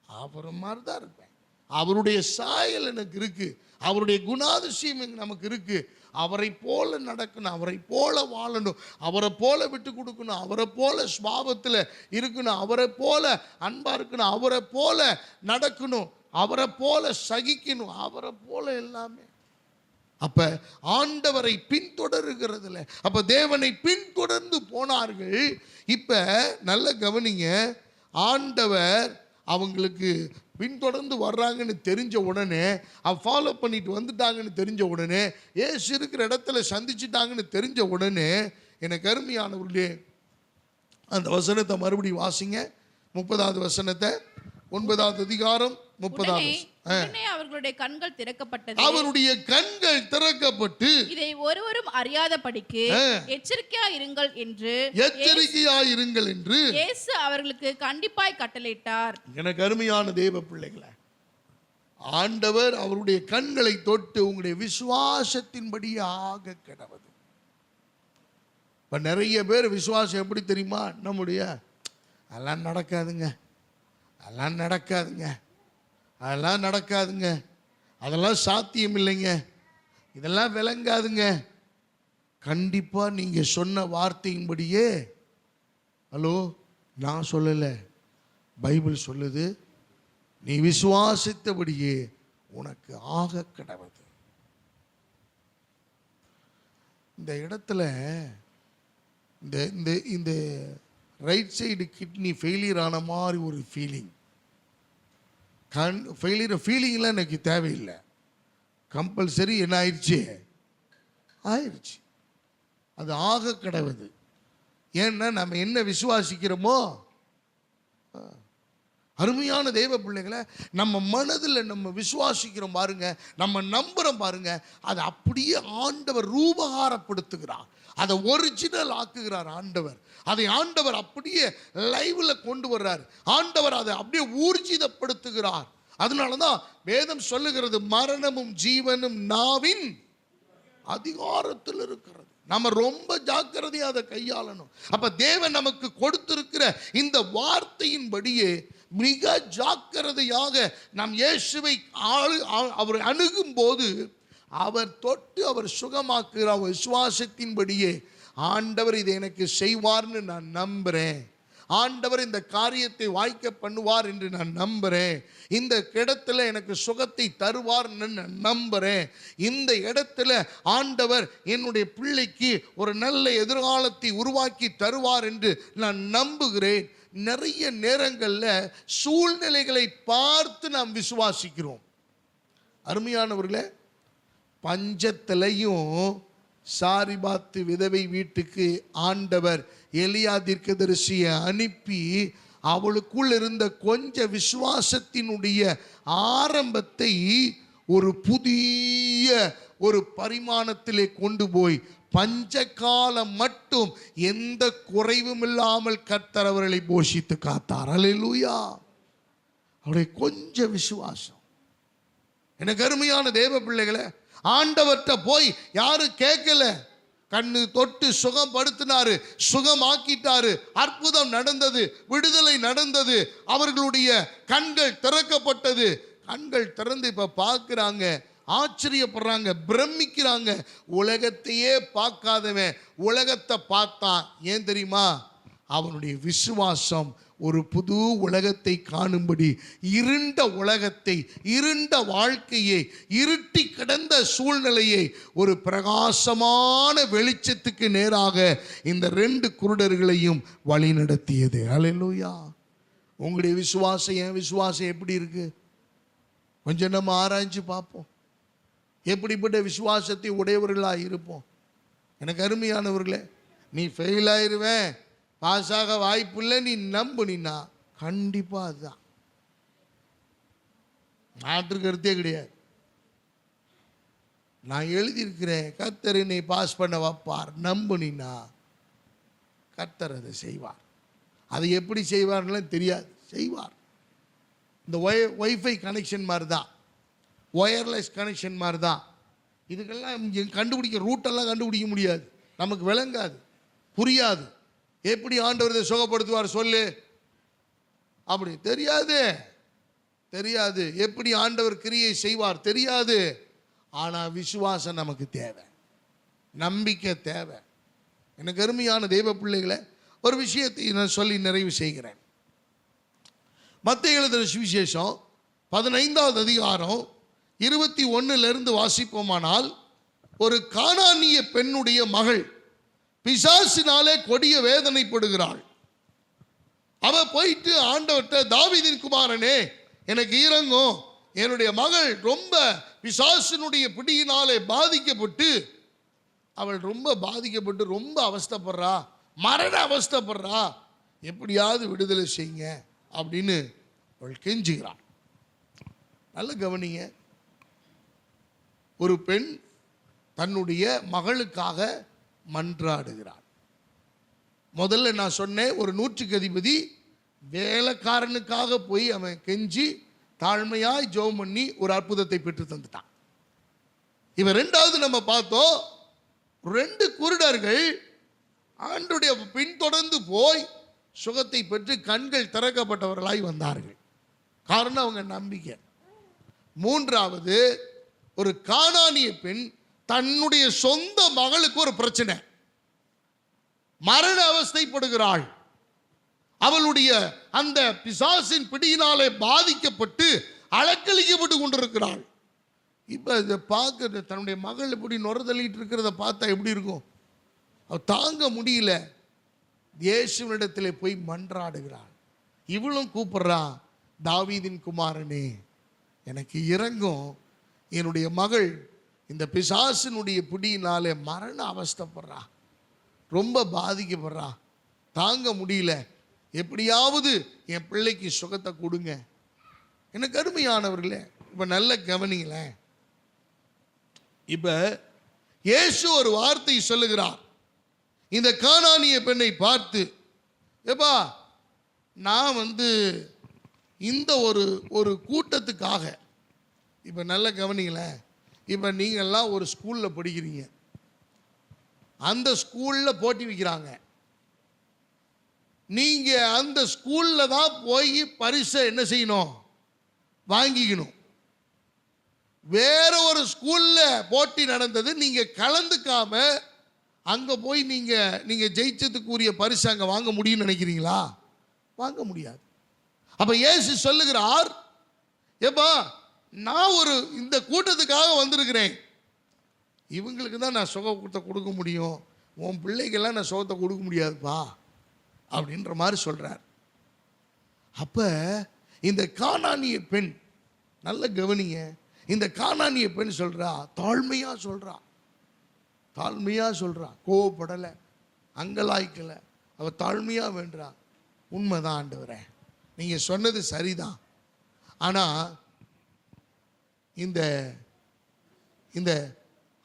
[SPEAKER 1] அவர் மாதிரி தான் இருப்பேன். அவருடைய சாயல் எனக்கு இருக்கு, அவருடைய குணாதிசயம் நமக்கு இருக்கு. அவரை போல நடக்கணும், அவரை போல வாழணும், அவரை போல விட்டு கொடுக்கணும், அவரை போல ஸ்வாபத்தில் இருக்கணும், அவரை போல அன்பா இருக்கணும், அவரை போல நடக்கணும், அவரை போல சகிக்கணும், அவரை போல எல்லாமே. அப்ப ஆண்டவரை பின்தொடருகிறதுல, அப்ப தேவனை பின்தொடர்ந்து போனார்கள். இப்ப நல்ல கவனிங்க, ஆண்டவர் அவங்களுக்கு பின்தொடர்ந்து வர்றாங்கன்னு தெரிஞ்ச உடனே, ஃபாலோ பண்ணிட்டு வந்துட்டாங்கன்னு தெரிஞ்ச உடனே, ஏசு இருக்கிற இடத்துல சந்திச்சுட்டாங்கன்னு தெரிஞ்ச உடனே, எனக்கு அருமையானவர்களே, அந்த வசனத்தை மறுபடியும் வாசிங்க. 30வது வசனத்தை, 9வது அதிகாரம் 30வது.
[SPEAKER 2] அவர்களுடைய கண்கள் திறக்கப்பட்டது,
[SPEAKER 1] அவருடைய கண்கள் திறக்கப்பட்டு,
[SPEAKER 2] இதை ஒருவரும் அறியாதபடிக்கு எச்சரிக்கையாயிருங்கள் என்று இயேசு அவர்களுக்கு கண்டிப்பாய் கட்டளையிட்டார்.
[SPEAKER 1] எனக்கு அருமையான தேவ பிள்ளைகளே, ஆண்டவர் அவருடைய கண்களை தொட்டு உங்களுடைய விசுவாசத்தின்படியாக கிடவது. இப்ப நிறைய பேர் விசுவாசம் எப்படி தெரியுமா? நம்முடைய அதெல்லாம் நடக்காதுங்க, அதெல்லாம் நடக்காதுங்க, அதெல்லாம் நடக்காதுங்க, அதெல்லாம் சாத்தியம் இல்லைங்க, இதெல்லாம் விளங்காதுங்க. கண்டிப்பா நீங்க சொன்ன வார்த்தையின்படியே, ஹலோ நான் சொல்லலை, பைபிள் சொல்லுது, நீ விசுவாசித்தபடியே உனக்கு ஆக கடவுது. இந்த இடத்துல இந்த ரைட் சைடு கிட்னி ஃபெயிலியர் ஆன மாதிரி ஒரு ஃபீலிங். ஃபீலிங்லாம் எனக்கு தேவையில்லை, கம்பல்சரி என்ன ஆயிடுச்சு, அது ஆக கடவுது. ஏன்னா நம்ம என்ன விசுவாசிக்கிறோமோ. அருமையான தேவ பிள்ளைகளை, நம்ம மனதில் நம்ம விசுவாசிக்கிறோம் பாருங்க, நம்ம நம்புறோம் பாருங்க, அதை அப்படியே ஆண்டவர் ரூபகாரப்படுத்துகிறார், அதை ஒரிஜினல் ஆக்குகிறார் ஆண்டவர். அதை ஆண்டவர் அப்படியே லைவ்ல கொண்டு வர்றார். ஆண்டவர் அதை அப்படியே ஊர்ஜிதப்படுத்துகிறார். அதனாலதான் வேதம் சொல்லுகிறது, மரணமும் ஜீவனும் நாவின் அதிகாரத்தில் இருக்கிறது. நம்ம ரொம்ப ஜாக்கிரதையா அதை கையாளணும். அப்ப தேவன் நமக்கு கொடுத்திருக்கிற இந்த வார்த்தையின்படியே மிக ஜாக்கிரதையாக நாம் இயேசுவை அவர் அணுகும் போது அவர் தொட்டு அவர் சுகமாக்குகிறார். விசுவாசத்தின்படியே ஆண்டவர் இதை எனக்கு செய்வார்னு நான் நம்புறேன், ஆண்டவர் இந்த காரியத்தை வாய்க்க பண்ணுவார் என்று நான் நம்புறேன், இந்த இடத்துல எனக்கு சுகத்தை தருவார் நான் நம்புறேன், இந்த இடத்துல ஆண்டவர் என்னுடைய பிள்ளைக்கு ஒரு நல்ல எதிர்காலத்தை உருவாக்கி தருவார் என்று நான் நம்புகிறேன். நிறைய நேரங்களில் சூழ்நிலைகளை பார்த்து நாம் விசுவாசிக்கிறோம். அருமையானவர்களே, பஞ்சத்திலையும் சாரிபாத்து விதவை வீட்டுக்கு ஆண்டவர் எலியா தீர்க்கதரிசியை அனுப்பி அவளுக்குள் இருந்த கொஞ்ச விசுவாசத்தினுடைய ஆரம்பத்தை ஒரு புதிய ஒரு பரிமாணத்திலே கொண்டு போய் பஞ்சகாலம் மட்டும் எந்த குறைவும் இல்லாமல் கர்த்தர் அவர்களை போஷித்து காத்தார். அல்லேலூயா. அவருடைய கொஞ்ச விசுவாசம். எனக்கு அருமையான தேவ பிள்ளைகளை, ஆண்டவர்கிட்ட போய் யாரும் கேட்கல, கண்ணு தொட்டு சுகம் படுத்தினாரு, சுகமாக்கிட்டாரு, அற்புதம் நடந்தது, விடுதலை நடந்தது, அவர்களுடைய கண்கள் திறக்கப்பட்டது. கண்கள் திறந்து இப்ப பார்க்கிறாங்க, ஆச்சரியப்படுறாங்க, பிரமிக்கிறாங்க. உலகத்தையே பார்க்காதவன் உலகத்தை பார்த்தான். ஏன் தெரியுமா? அவனுடைய விசுவாசம் ஒரு புது உலகத்தை காணும்படி இருண்ட உலகத்தை, இருண்ட வாழ்க்கையை, இருட்டி கிடந்த சூழ்நிலையை ஒரு பிரகாசமான வெளிச்சத்துக்கு நேராக இந்த 2 குருடர்களையும் வழி நடத்தியது. அல்லேலூயா. உங்களுடைய விசுவாசம், என் விசுவாசம் எப்படி இருக்கு? கொஞ்சம் நம்ம ஆராய்ஞ்சு பார்ப்போம். எப்படிப்பட்ட விசுவாசத்தை உடையவர்களாக இருப்போம். எனக்கு அருமையானவர்களே, நீ ஃபெயில் ஆயிருவேன், பாஸ் ஆக வாய்ப்பு இல்லை, நீ நம்புனா கண்டிப்பாக அதுதான். மாற்று கருத்தே கிடையாது. நான் எழுதியிருக்கிறேன், கர்த்தர் என்னை பாஸ் பண்ண வைப்பார், நம்புனா கர்த்தர் அதை செய்வார். அதை எப்படி செய்வார்லாம் தெரியாது, செய்வார். இந்த ஒய்ஃபை கனெக்ஷன் மாதிரி தான், ஒயர்லெஸ் கனெக்ஷன் மாதிரி தான். இதுக்கெல்லாம் கண்டுபிடிக்க ரூட்டெல்லாம் கண்டுபிடிக்க முடியாது, நமக்கு விளங்காது, புரியாது. எப்படி ஆண்டவர் இதை சுகப்படுத்துவார் சொல்லு? அப்படி தெரியாது, தெரியாது. எப்படி ஆண்டவர் கிரியை செய்வார் தெரியாது. ஆனால் விசுவாசம் நமக்கு தேவை, நம்பிக்கை தேவை. எனக்கு அருமையான தெய்வ பிள்ளைகளை, ஒரு விஷயத்தை நான் சொல்லி நிறைவு செய்கிறேன். மத்தேயு எழுதின சுவிசேஷம் 15வது அதிகாரம் 21 வாசிப்போமானால், ஒரு கானானிய பெண்ணுடைய மகள் பிசாசினாலே கொடிய வேதனைப்படுகிறாள். அவ போயிட்டு ஆண்டவர்கிட்ட, தாவீதின் குமாரனே எனக்கு இரங்கும், என்னுடைய மகள் ரொம்ப பிசாசினுடைய பிடியினாலே பாதிக்கப்பட்டு, அவள் ரொம்ப பாதிக்கப்பட்டு ரொம்ப அவஸ்தைப்படுறா, மரண அவஸ்தைப்படுறா, எப்படியாவது விடுதலை செய்யுங்க அப்படின்னு அவள் கெஞ்சுகிறாள். நல்ல கவனிங்க. ஒரு பெண் தன்னுடைய மகளுக்காக மன்றாடுகிறாள். முதல்ல நான் சொன்னேன், ஒரு 100க்கு அதிபதி வேலைக்காரனுக்காக போய் அவன் கெஞ்சி தாழ்மையாய் ஜெபம் பண்ணி ஒரு அற்புதத்தை பெற்று தந்துட்டான். இவன் 2வது நம்ம பார்த்தோம், 2 குருடர்கள் ஆண்டுடைய பின்தொடர்ந்து போய் சுகத்தை பெற்று கண்கள் திறக்கப்பட்டவர்களாய் வந்தார்கள். காரணம் அவங்க நம்பிக்கை. 3வது, ஒரு கானானிய பெண் தன்னுடைய சொந்த மகளுக்கு ஒரு பிரச்சனை, மரண அவஸ்தைப்படுகிறாள். அவளுடைய அந்த பிசாசின் பிடியினாலே பாதிக்கப்பட்டு அலக்களிக்கப்பட்டு கொண்டிருக்கிறாள். இப்ப இதை பார்க்க தன்னுடைய மகள் இப்படி நுரதள்ளிட்டு இருக்கிறத பார்த்தா எப்படி இருக்கும்? அவ தாங்க முடியல, இயேசுவினிடத்தில் போய் மன்றாடுகிறாள். இவளும் கூப்பிடுறா, தாவீதின் குமாரனே எனக்கு இரங்கும், என்னுடைய மகள் இந்த பிசாசினுடைய பிடியினாலே மரண அவஸ்தைப்படுறா, ரொம்ப பாதிக்கப்படுறா, தாங்க முடியல, எப்படியாவது என் பிள்ளைக்கு சுகத்தை கொடுங்க. எனக்கு அருமையானவர்களே, இப்ப நல்ல கவனிங்களேன். இப்ப இயேசு ஒரு வார்த்தை சொல்லுகிறார் இந்த கானானிய பெண்ணை பார்த்து, ஏப்பா நான் இந்த ஒரு கூட்டத்துக்காக, இப்போ நல்ல கவனிங்களேன், இப்போ நீங்கள்லாம் ஒரு ஸ்கூலில் படிக்கிறீங்க, அந்த ஸ்கூலில் போட்டி வைக்கிறாங்க, நீங்கள் அந்த ஸ்கூலில் தான் போய் பரிசை என்ன செய்யணும்? வாங்கிக்கணும். வேற ஒரு ஸ்கூலில் போட்டி நடந்தது, நீங்கள் கலந்துக்காம அங்கே போய் நீங்கள் ஜெயிச்சதுக்குரிய பரிசு அங்கே வாங்க முடியும்னு நினைக்கிறீங்களா? வாங்க முடியாது. அப்போ இயேசு சொல்லுகிறார், ஏப்பா நான் இந்த கூட்டத்துக்காக வந்திருக்கிறேன், இவங்களுக்கு தான் நான் சுகத்தை கொடுக்க முடியும், உன் பிள்ளைக்கெல்லாம் நான் சுகத்தை கொடுக்க முடியாதுப்பா அப்படின்ற மாதிரி சொல்கிறார். அப்போ இந்த கானானிய பெண், நல்ல கவனிங்க, இந்த கானானிய பெண் சொல்கிறா, தாழ்மையாக சொல்கிறா, தாழ்மையாக சொல்கிறா, கோவப்படலை, அங்கலாய்க்கலை, அவள் தாழ்மையாக வேண்டுறா. உண்மைதான் ஆண்டவரே, நீங்கள் சொன்னது சரிதான். ஆனால் இந்த இந்த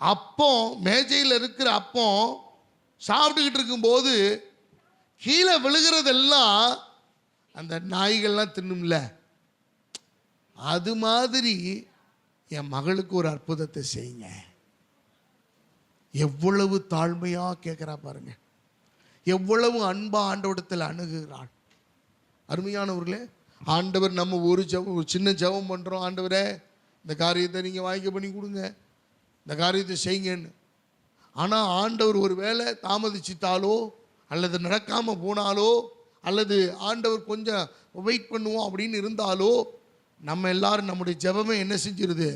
[SPEAKER 1] அப்பம் மேஜையில் இருக்கிற அப்பம் சாப்பிட்டுக்கிட்டு இருக்கும்போது கீழே விழுகிறதெல்லாம் அந்த நாய்கள்லாம் தின்னும்ல, அது மாதிரி என் மகளுக்கு ஒரு அற்புதத்தை செய்யுங்க. எவ்வளவு தாழ்மையாக கேட்குறா பாருங்க, எவ்வளவு அன்பா ஆண்டவரிடத்தில் அணுகுகிறாள். அருமையானவர்களே, ஆண்டவர் நம்ம ஒரு சின்ன ஜெபம் பண்ணுறோம், ஆண்டவரே இந்த காரியத்தை நீங்கள் வாய்க்க பண்ணி கொடுங்க, இந்த காரியத்தை செய்யுங்கன்னு. ஆனால் ஆண்டவர் ஒரு வேளை தாமதிச்சிட்டாலோ அல்லது நடக்காமல் போனாலோ அல்லது ஆண்டவர் கொஞ்சம் வெயிட் பண்ணுவோம் அப்படின்னு இருந்தாலோ நம்ம எல்லாரும் நம்முடைய ஜெபமே என்ன செஞ்சிருது,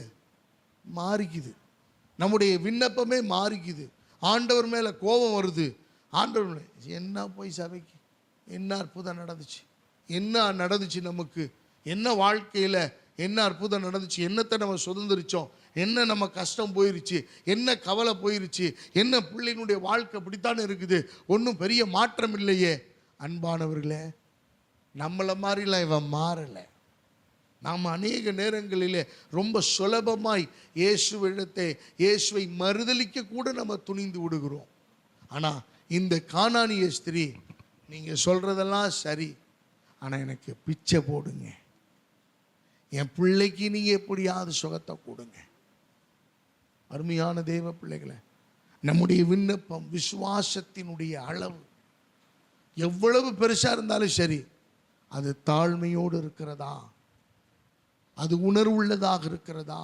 [SPEAKER 1] மாறிக்குது. நம்முடைய விண்ணப்பமே மாறிக்குது. ஆண்டவர் மேலே கோபம் வருது. ஆண்டவர் என்ன போய் சபைக்கு, என்ன அற்புதம் நடந்துச்சு, என்ன நடந்துச்சு, நமக்கு என்ன வாழ்க்கையில் என்ன அற்புதம் நடந்துச்சு, என்னத்தை நம்ம சுதந்திரிச்சோம், என்ன நம்ம கஷ்டம் போயிருச்சு, என்ன கவலை போயிருச்சு, என்ன பிள்ளைகளுடைய வாழ்க்கை இப்படித்தானே இருக்குது, ஒன்றும் பெரிய மாற்றம் இல்லையே. அன்பானவர்களே, நம்மளை மாதிரிலாம் இவன் மாறலை. நாம் அநேக நேரங்களிலே ரொம்ப சுலபமாய் இயேசுவை மறுதலிக்க கூட நம்ம துணிந்து விடுகிறோம். ஆனால் இந்த கானானிய ஸ்திரீ, நீங்கள் சொல்கிறதெல்லாம் சரி, ஆனால் எனக்கு பிச்சை போடுங்க, என் பிள்ளைக்கு நீங்கள் எப்படியாவது சுகத்தை கொடுங்க. அருமையான தேவ பிள்ளைகளை, நம்முடைய விண்ணப்பம் விசுவாசத்தினுடைய அளவு எவ்வளவு பெருசாக இருந்தாலும் சரி, அது தாழ்மையோடு இருக்கிறதா, அது உணர்வுள்ளதாக இருக்கிறதா,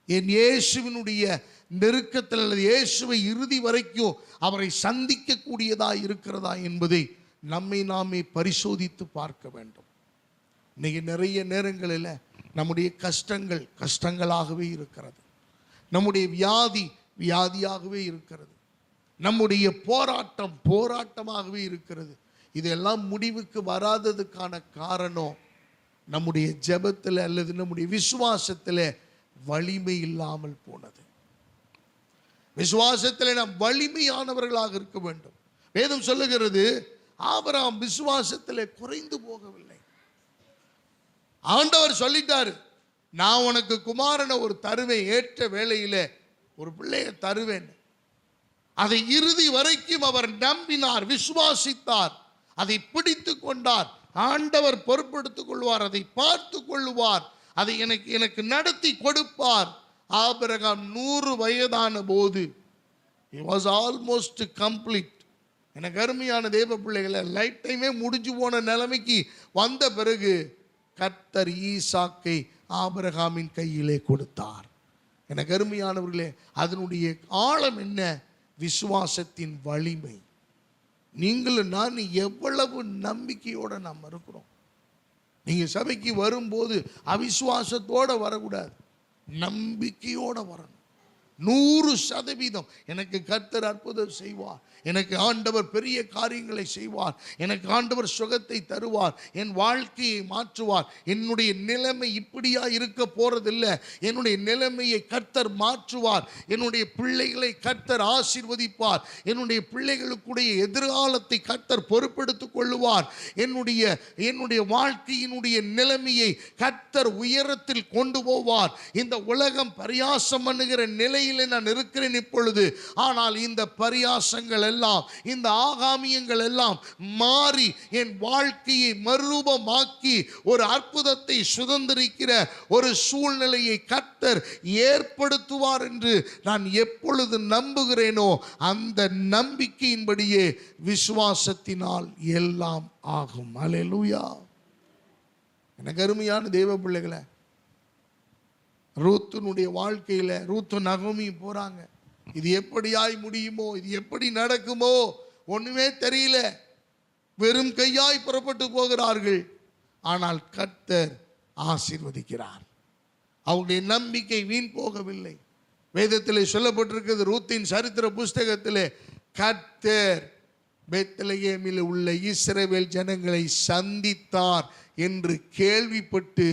[SPEAKER 1] என் இயேசுவினுடைய நெருக்கத்தில் அல்லது இயேசுவை இறுதி வரைக்கும் அவரை சந்திக்கக்கூடியதா இருக்கிறதா என்பதை நம்மை நாமே பரிசோதித்து பார்க்க வேண்டும். இன்னைக்கு நிறைய நேரங்களில் நம்முடைய கஷ்டங்கள் கஷ்டங்களாகவே இருக்கிறது, நம்முடைய வியாதியாகவே இருக்கிறது, நம்முடைய போராட்டம் போராட்டமாகவே இருக்கிறது. இதெல்லாம் முடிவுக்கு வராததுக்கான காரணம் நம்முடைய ஜெபத்தில் அல்லது நம்முடைய விசுவாசத்தில் வலிமை இல்லாமல் போனது. விசுவாசத்தில் நாம் வலிமையானவர்களாக இருக்க வேண்டும். வேதம் சொல்லுகிறது, ஆபிரகாம் விசுவாசத்தில் குறைந்து போகவில்லை. ஆண்டவர் சொல்லிட்டாரு, நான் உனக்கு குமாரனை ஒரு தருவேன், ஏற்ற வேளையில ஒரு பிள்ளையை தருவேன். அதை இறுதி வரைக்கும் அவர் நம்பினார், விசுவாசித்தார், அதை பிடித்து கொண்டார். ஆண்டவர் பொறுப்படுத்திக் கொள்வார், அதை பார்த்து கொள்வார், அதை எனக்கு நடத்தி கொடுப்பார். ஆபிரகாம் 100 வயதான போது he was almost complete. எனக்கு அருமையான தேவ பிள்ளைகளை, லைஃப் டைமே முடிஞ்சு போன நிலைமைக்கு வந்த பிறகு கர்த்தர் ஈசாக்கை ஆபிரகாமின் கையிலே கொடுத்தார். எனக்கு அருமையானவர்களே, அதனுடைய ஆழம் என்ன? விசுவாசத்தின் வலிமை. நீங்களும் நான் எவ்வளவு நம்பிக்கையோடு நாம் இருக்கிறோம். நீங்கள் சபைக்கு வரும்போது அவிசுவாசத்தோடு வரக்கூடாது, நம்பிக்கையோடு வரணும். 100% எனக்கு கர்த்தர் அற்புதம் செய்வார், எனக்கு ஆண்டவர் பெரிய காரியங்களை செய்வார், எனக்கு ஆண்டவர் சுகத்தை தருவார், என் வாழ்க்கையை மாற்றுவார், என்னுடைய நிலைமை இப்படியா இருக்க போறதில்லை, என்னுடைய நிலைமையை கர்த்தர் மாற்றுவார், என்னுடைய பிள்ளைகளை கர்த்தர் ஆசீர்வதிப்பார், என்னுடைய பிள்ளைகளுக்குடைய எதிர்காலத்தை கர்த்தர் பொறுப்பெடுத்துக் கொள்ளுவார், என்னுடைய வாழ்க்கையினுடைய நிலைமையை கர்த்தர் உயரத்தில் கொண்டு போவார். இந்த உலகம் பரியாசம் பண்ணுகிற நிலையிலே நான் இருக்கிறேன் இப்பொழுது. ஆனால் இந்த பரியாசங்கள் எல்லாம், இந்த ஆகாமியங்கள் எல்லாம் மாறி என் வாழ்க்கையை மறுரூபமாக்கி ஒரு அற்புதத்தை சுதந்திரிக்கிற ஒரு சூழ்நிலையை கர்த்தர் ஏற்படுத்துவார் என்று நான் எப்பொழுது நம்புகிறேனோ அந்த நம்பிக்கையின்படியே விசுவாசத்தினால் எல்லாம் ஆகும். அல்லேலூயா. எனக்கு அருமையான தேவ பிள்ளைகளை, ரூத்தினுடைய வாழ்க்கையில் ரூத்து நகோமி போறாங்க. இது எப்படியாய் முடியுமோ, இது எப்படி நடக்குமோ ஒண்ணுமே தெரியல, வெறும் கையாய் புறப்பட்டு போகிறார்கள். ஆனால் கர்த்தர் ஆசீர்வதிக்கிறார். அவருடைய நம்பிக்கை வீண் போகவில்லை. வேதத்திலே சொல்லப்பட்டிருக்கிறது, ரூத்தின் சரித்திர புஸ்தகத்திலே, கர்த்தர் பெத்லகேமில் உள்ள இஸ்ரவேல் ஜனங்களை சந்தித்தார் என்று கேள்விப்பட்டு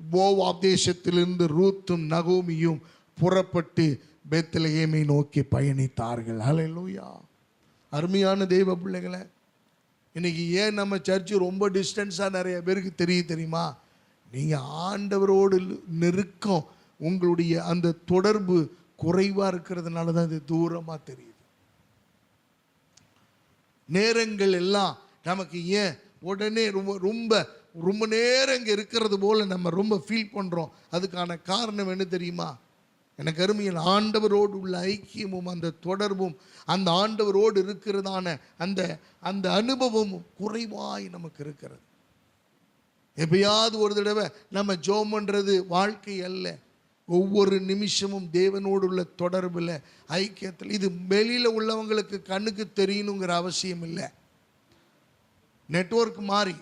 [SPEAKER 1] மோவாப் தேசத்திலிருந்து ரூத்தும் நகோமியும் புறப்பட்டு பெத்லகேமை நோக்கி பயணித்தார்கள். ஹல்லேலூயா. அருமையான தெய்வ பிள்ளைகளை, இன்னைக்கு ஏன் நம்ம சர்ச்சு ரொம்ப டிஸ்டன்ஸாக நிறைய பேருக்கு தெரியுமா? நீங்கள் ஆண்டவரோடு நெருக்கம், உங்களுடைய அந்த தொடர்பு குறைவாக இருக்கிறதுனால தான் இது தூரமாக தெரியுது. நேரங்கள் எல்லாம் நமக்கு ஏன் உடனே ரொம்ப ரொம்ப ரொம்ப நேரம் இங்கே இருக்கிறது போல் நம்ம ரொம்ப ஃபீல் பண்ணுறோம்? அதுக்கான காரணம் என்ன தெரியுமா? எனக்கு அருமையில் ஆண்டவரோடு உள்ள ஐக்கியமும் அந்த தொடர்பும் அந்த ஆண்டவரோடு இருக்கிறதான அந்த அந்த அனுபவமும் குறைவாய் நமக்கு இருக்கிறது. எப்பயாவது ஒரு தடவை நம்ம ஜெபம் பண்ணுறது வாழ்க்கை அல்ல. ஒவ்வொரு நிமிஷமும் தேவனோடு உள்ள தொடர்பில் ஐக்கியத்தில். இது வெளியில் உள்ளவங்களுக்கு கண்ணுக்கு தெரியணுங்கிற அவசியம் இல்லை. நெட்வொர்க் மாறி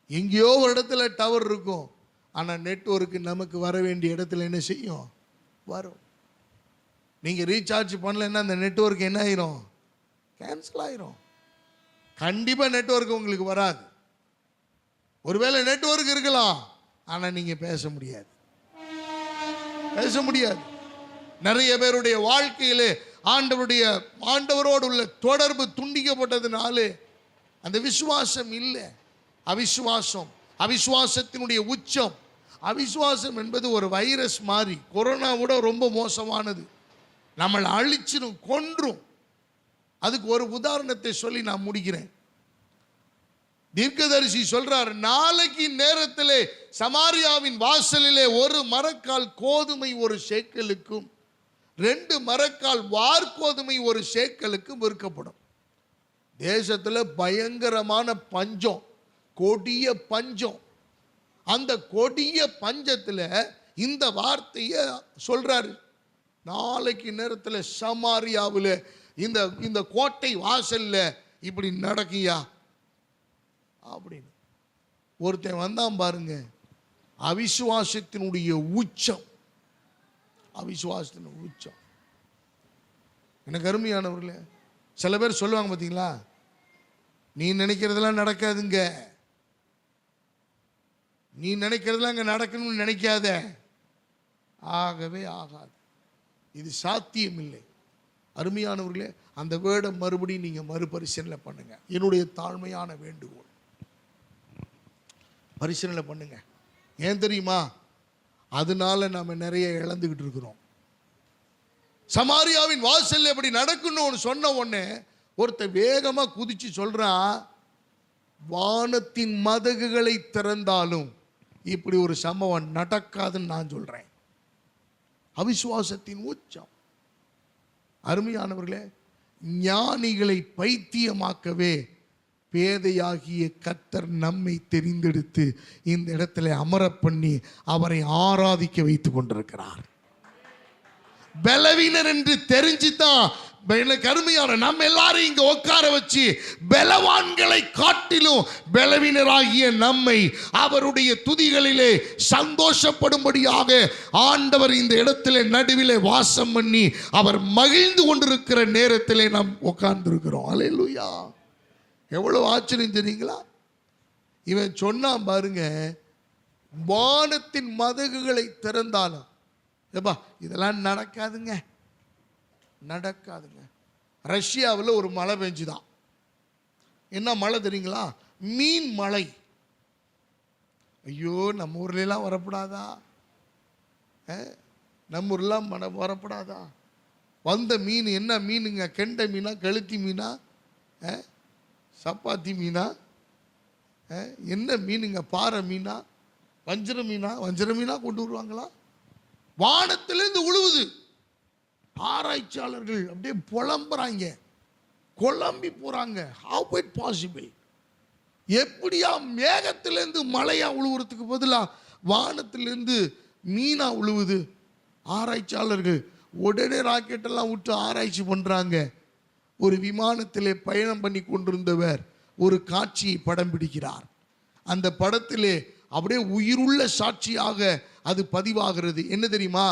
[SPEAKER 1] எங்கேயோ ஒரு இடத்துல டவர் இருக்கும், ஆனால் நெட்வொர்க்கு நமக்கு வர வேண்டிய இடத்துல என்ன செய்யும்? வரும். நீங்கள் ரீசார்ஜ் பண்ணலைன்னா அந்த நெட்வொர்க் என்ன ஆயிரும்? கேன்சல் ஆயிரும். கண்டிப்பாக நெட்வொர்க் உங்களுக்கு வராது. ஒருவேளை நெட்வொர்க் இருக்கலாம், ஆனால் நீங்கள் பேச முடியாது. நிறைய பேருடைய வாழ்க்கையிலே ஆண்டவரோடு உள்ள தொடர்பு துண்டிக்கப்பட்டதுனாலே அந்த விசுவாசம் இல்லை. அவிசுவாசத்தினுடைய உச்சம். அவிசுவாசம் என்பது ஒரு வைரஸ் மாதிரி. கொரோனாவோட ரொம்ப மோசமானது. நம்மளை அழிச்சிடும், கொன்றும். அதுக்கு ஒரு உதாரணத்தை சொல்லி நான் முடிக்கிறேன். தீர்க்கதரிசி சொல்றார், நாளைக்கு நேரத்திலே சமாரியாவின் வாசலிலே ஒரு மரக்கால் கோதுமை ஒரு சேக்கலுக்கும் 2 மரக்கால் வார்கோதுமை ஒரு சேக்கலுக்கும் விற்கப்படும். தேசத்தில் பயங்கரமான பஞ்சம், கொடிய பஞ்சம். அந்த கொடிய பஞ்சத்தில் இந்த வார்த்தையை சொல்றாரு. நாளைக்கு நேரத்தில் சமாரியாவில் இந்த கோட்டை வாசல்ல இப்படி நடக்கியா அப்படின்னு ஒருத்தன் வந்தான் பாருங்க. அவிசுவாசத்தினுடைய உச்சம். எனக்கு அருமையானவர்களே, சில பேர் சொல்லுவாங்க பார்த்தீங்களா, நீ நினைக்கிறதெல்லாம் நடக்காதுங்க, நீ நினைக்கிறதெல்லாம் அங்கே நடக்கணும்னு நினைக்காத, ஆகவே ஆகாது, இது சாத்தியம் இல்லை. அருமையானவர்களே, அந்த வேர்டை மறுபடியும் நீங்கள் மறுபரிசீலனை பண்ணுங்க. என்னுடைய தாழ்மையான வேண்டுகோள், பரிசீலனை பண்ணுங்க. ஏன் தெரியுமா? அதனால நாம நிறைய இழந்துகிட்டு இருக்கிறோம். சமாரியாவின் வாசல் எப்படி நடக்கணும்னு சொன்ன உடனே ஒருத்தர் வேகமா குதிச்சு சொல்றான், வானத்தின் மதகுகளை திறந்தாலும் இப்படி ஒரு சம்பவம் நடக்காதுன்னு நான் சொல்றேன். அவிசுவாசத்தின் உச்சம். அருமையானவர்களே, ஞானிகளை பைத்தியமாக்கவே பேதையாகிய கர்த்தர் நம்மை தெரிந்தெடுத்து இந்த இடத்துல அமர பண்ணி அவரை ஆராதிக்க வைத்துக் கொண்டிருக்கிறார். பலவீனர் என்று தெரிஞ்சுதான் கருமையான நம்ம எல்லாரும் இங்க உட்கார வச்சு பலவான்களை காட்டிலும் பலவீனராகிய நம்மை அவருடைய துதிகளிலே சந்தோஷப்படும்படியாக ஆண்டவர் இந்த இடத்திலே நடுவிலே வாசம் பண்ணி அவர் மகிழ்ந்து கொண்டிருக்கிற நேரத்திலே நாம் உட்கார்ந்து இருக்கிறோம். அல்லேலூயா. எவ்வளவு ஆச்சரியம் தெரியுங்களா? இவன் சொன்னான் பாருங்க, வானத்தின் மதகுகளை திறந்தாலும் ஏப்பா இதெல்லாம் நடக்காதுங்க. ரஷ்யாவில் ஒரு மழை பெஞ்சுதான். என்ன மழை தெரியுங்களா? மீன் மழை. ஐயோ, நம்ம ஊர்லாம் வரப்படாதா? நம்ம ஊர்லாம் வரப்படாதா? வந்த மீன் என்ன மீனுங்க? கெண்டை மீனா, கெளுத்தி மீனா, சப்பாத்தி மீனா, என்ன மீனுங்க? பாறை மீனா, வஞ்சர மீனா கொண்டு வருவாங்களா? வானத்திலிருந்து உழுவுது. ஆராய்ச்சியாளர்கள் அப்படியே புலம்புறாங்க, குழம்பி போறாங்க. how it possible? எப்படியா மேகத்திலிருந்து மழையா உழுவுறதுக்கு பதிலாக வானத்திலிருந்து மீனா உழுவுது? ஆராய்ச்சியாளர்கள் உடனே ராக்கெட்டெல்லாம் விட்டு ஆராய்ச்சி பண்றாங்க. ஒரு விமானத்திலே பயணம் பண்ணி கொண்டிருந்தவர் ஒரு காட்சியை படம் பிடிக்கிறார். அந்த படத்திலே அப்படியே உயிருள்ள சாட்சியாக அது பதிவாகிறது. என்ன தெரியுமா?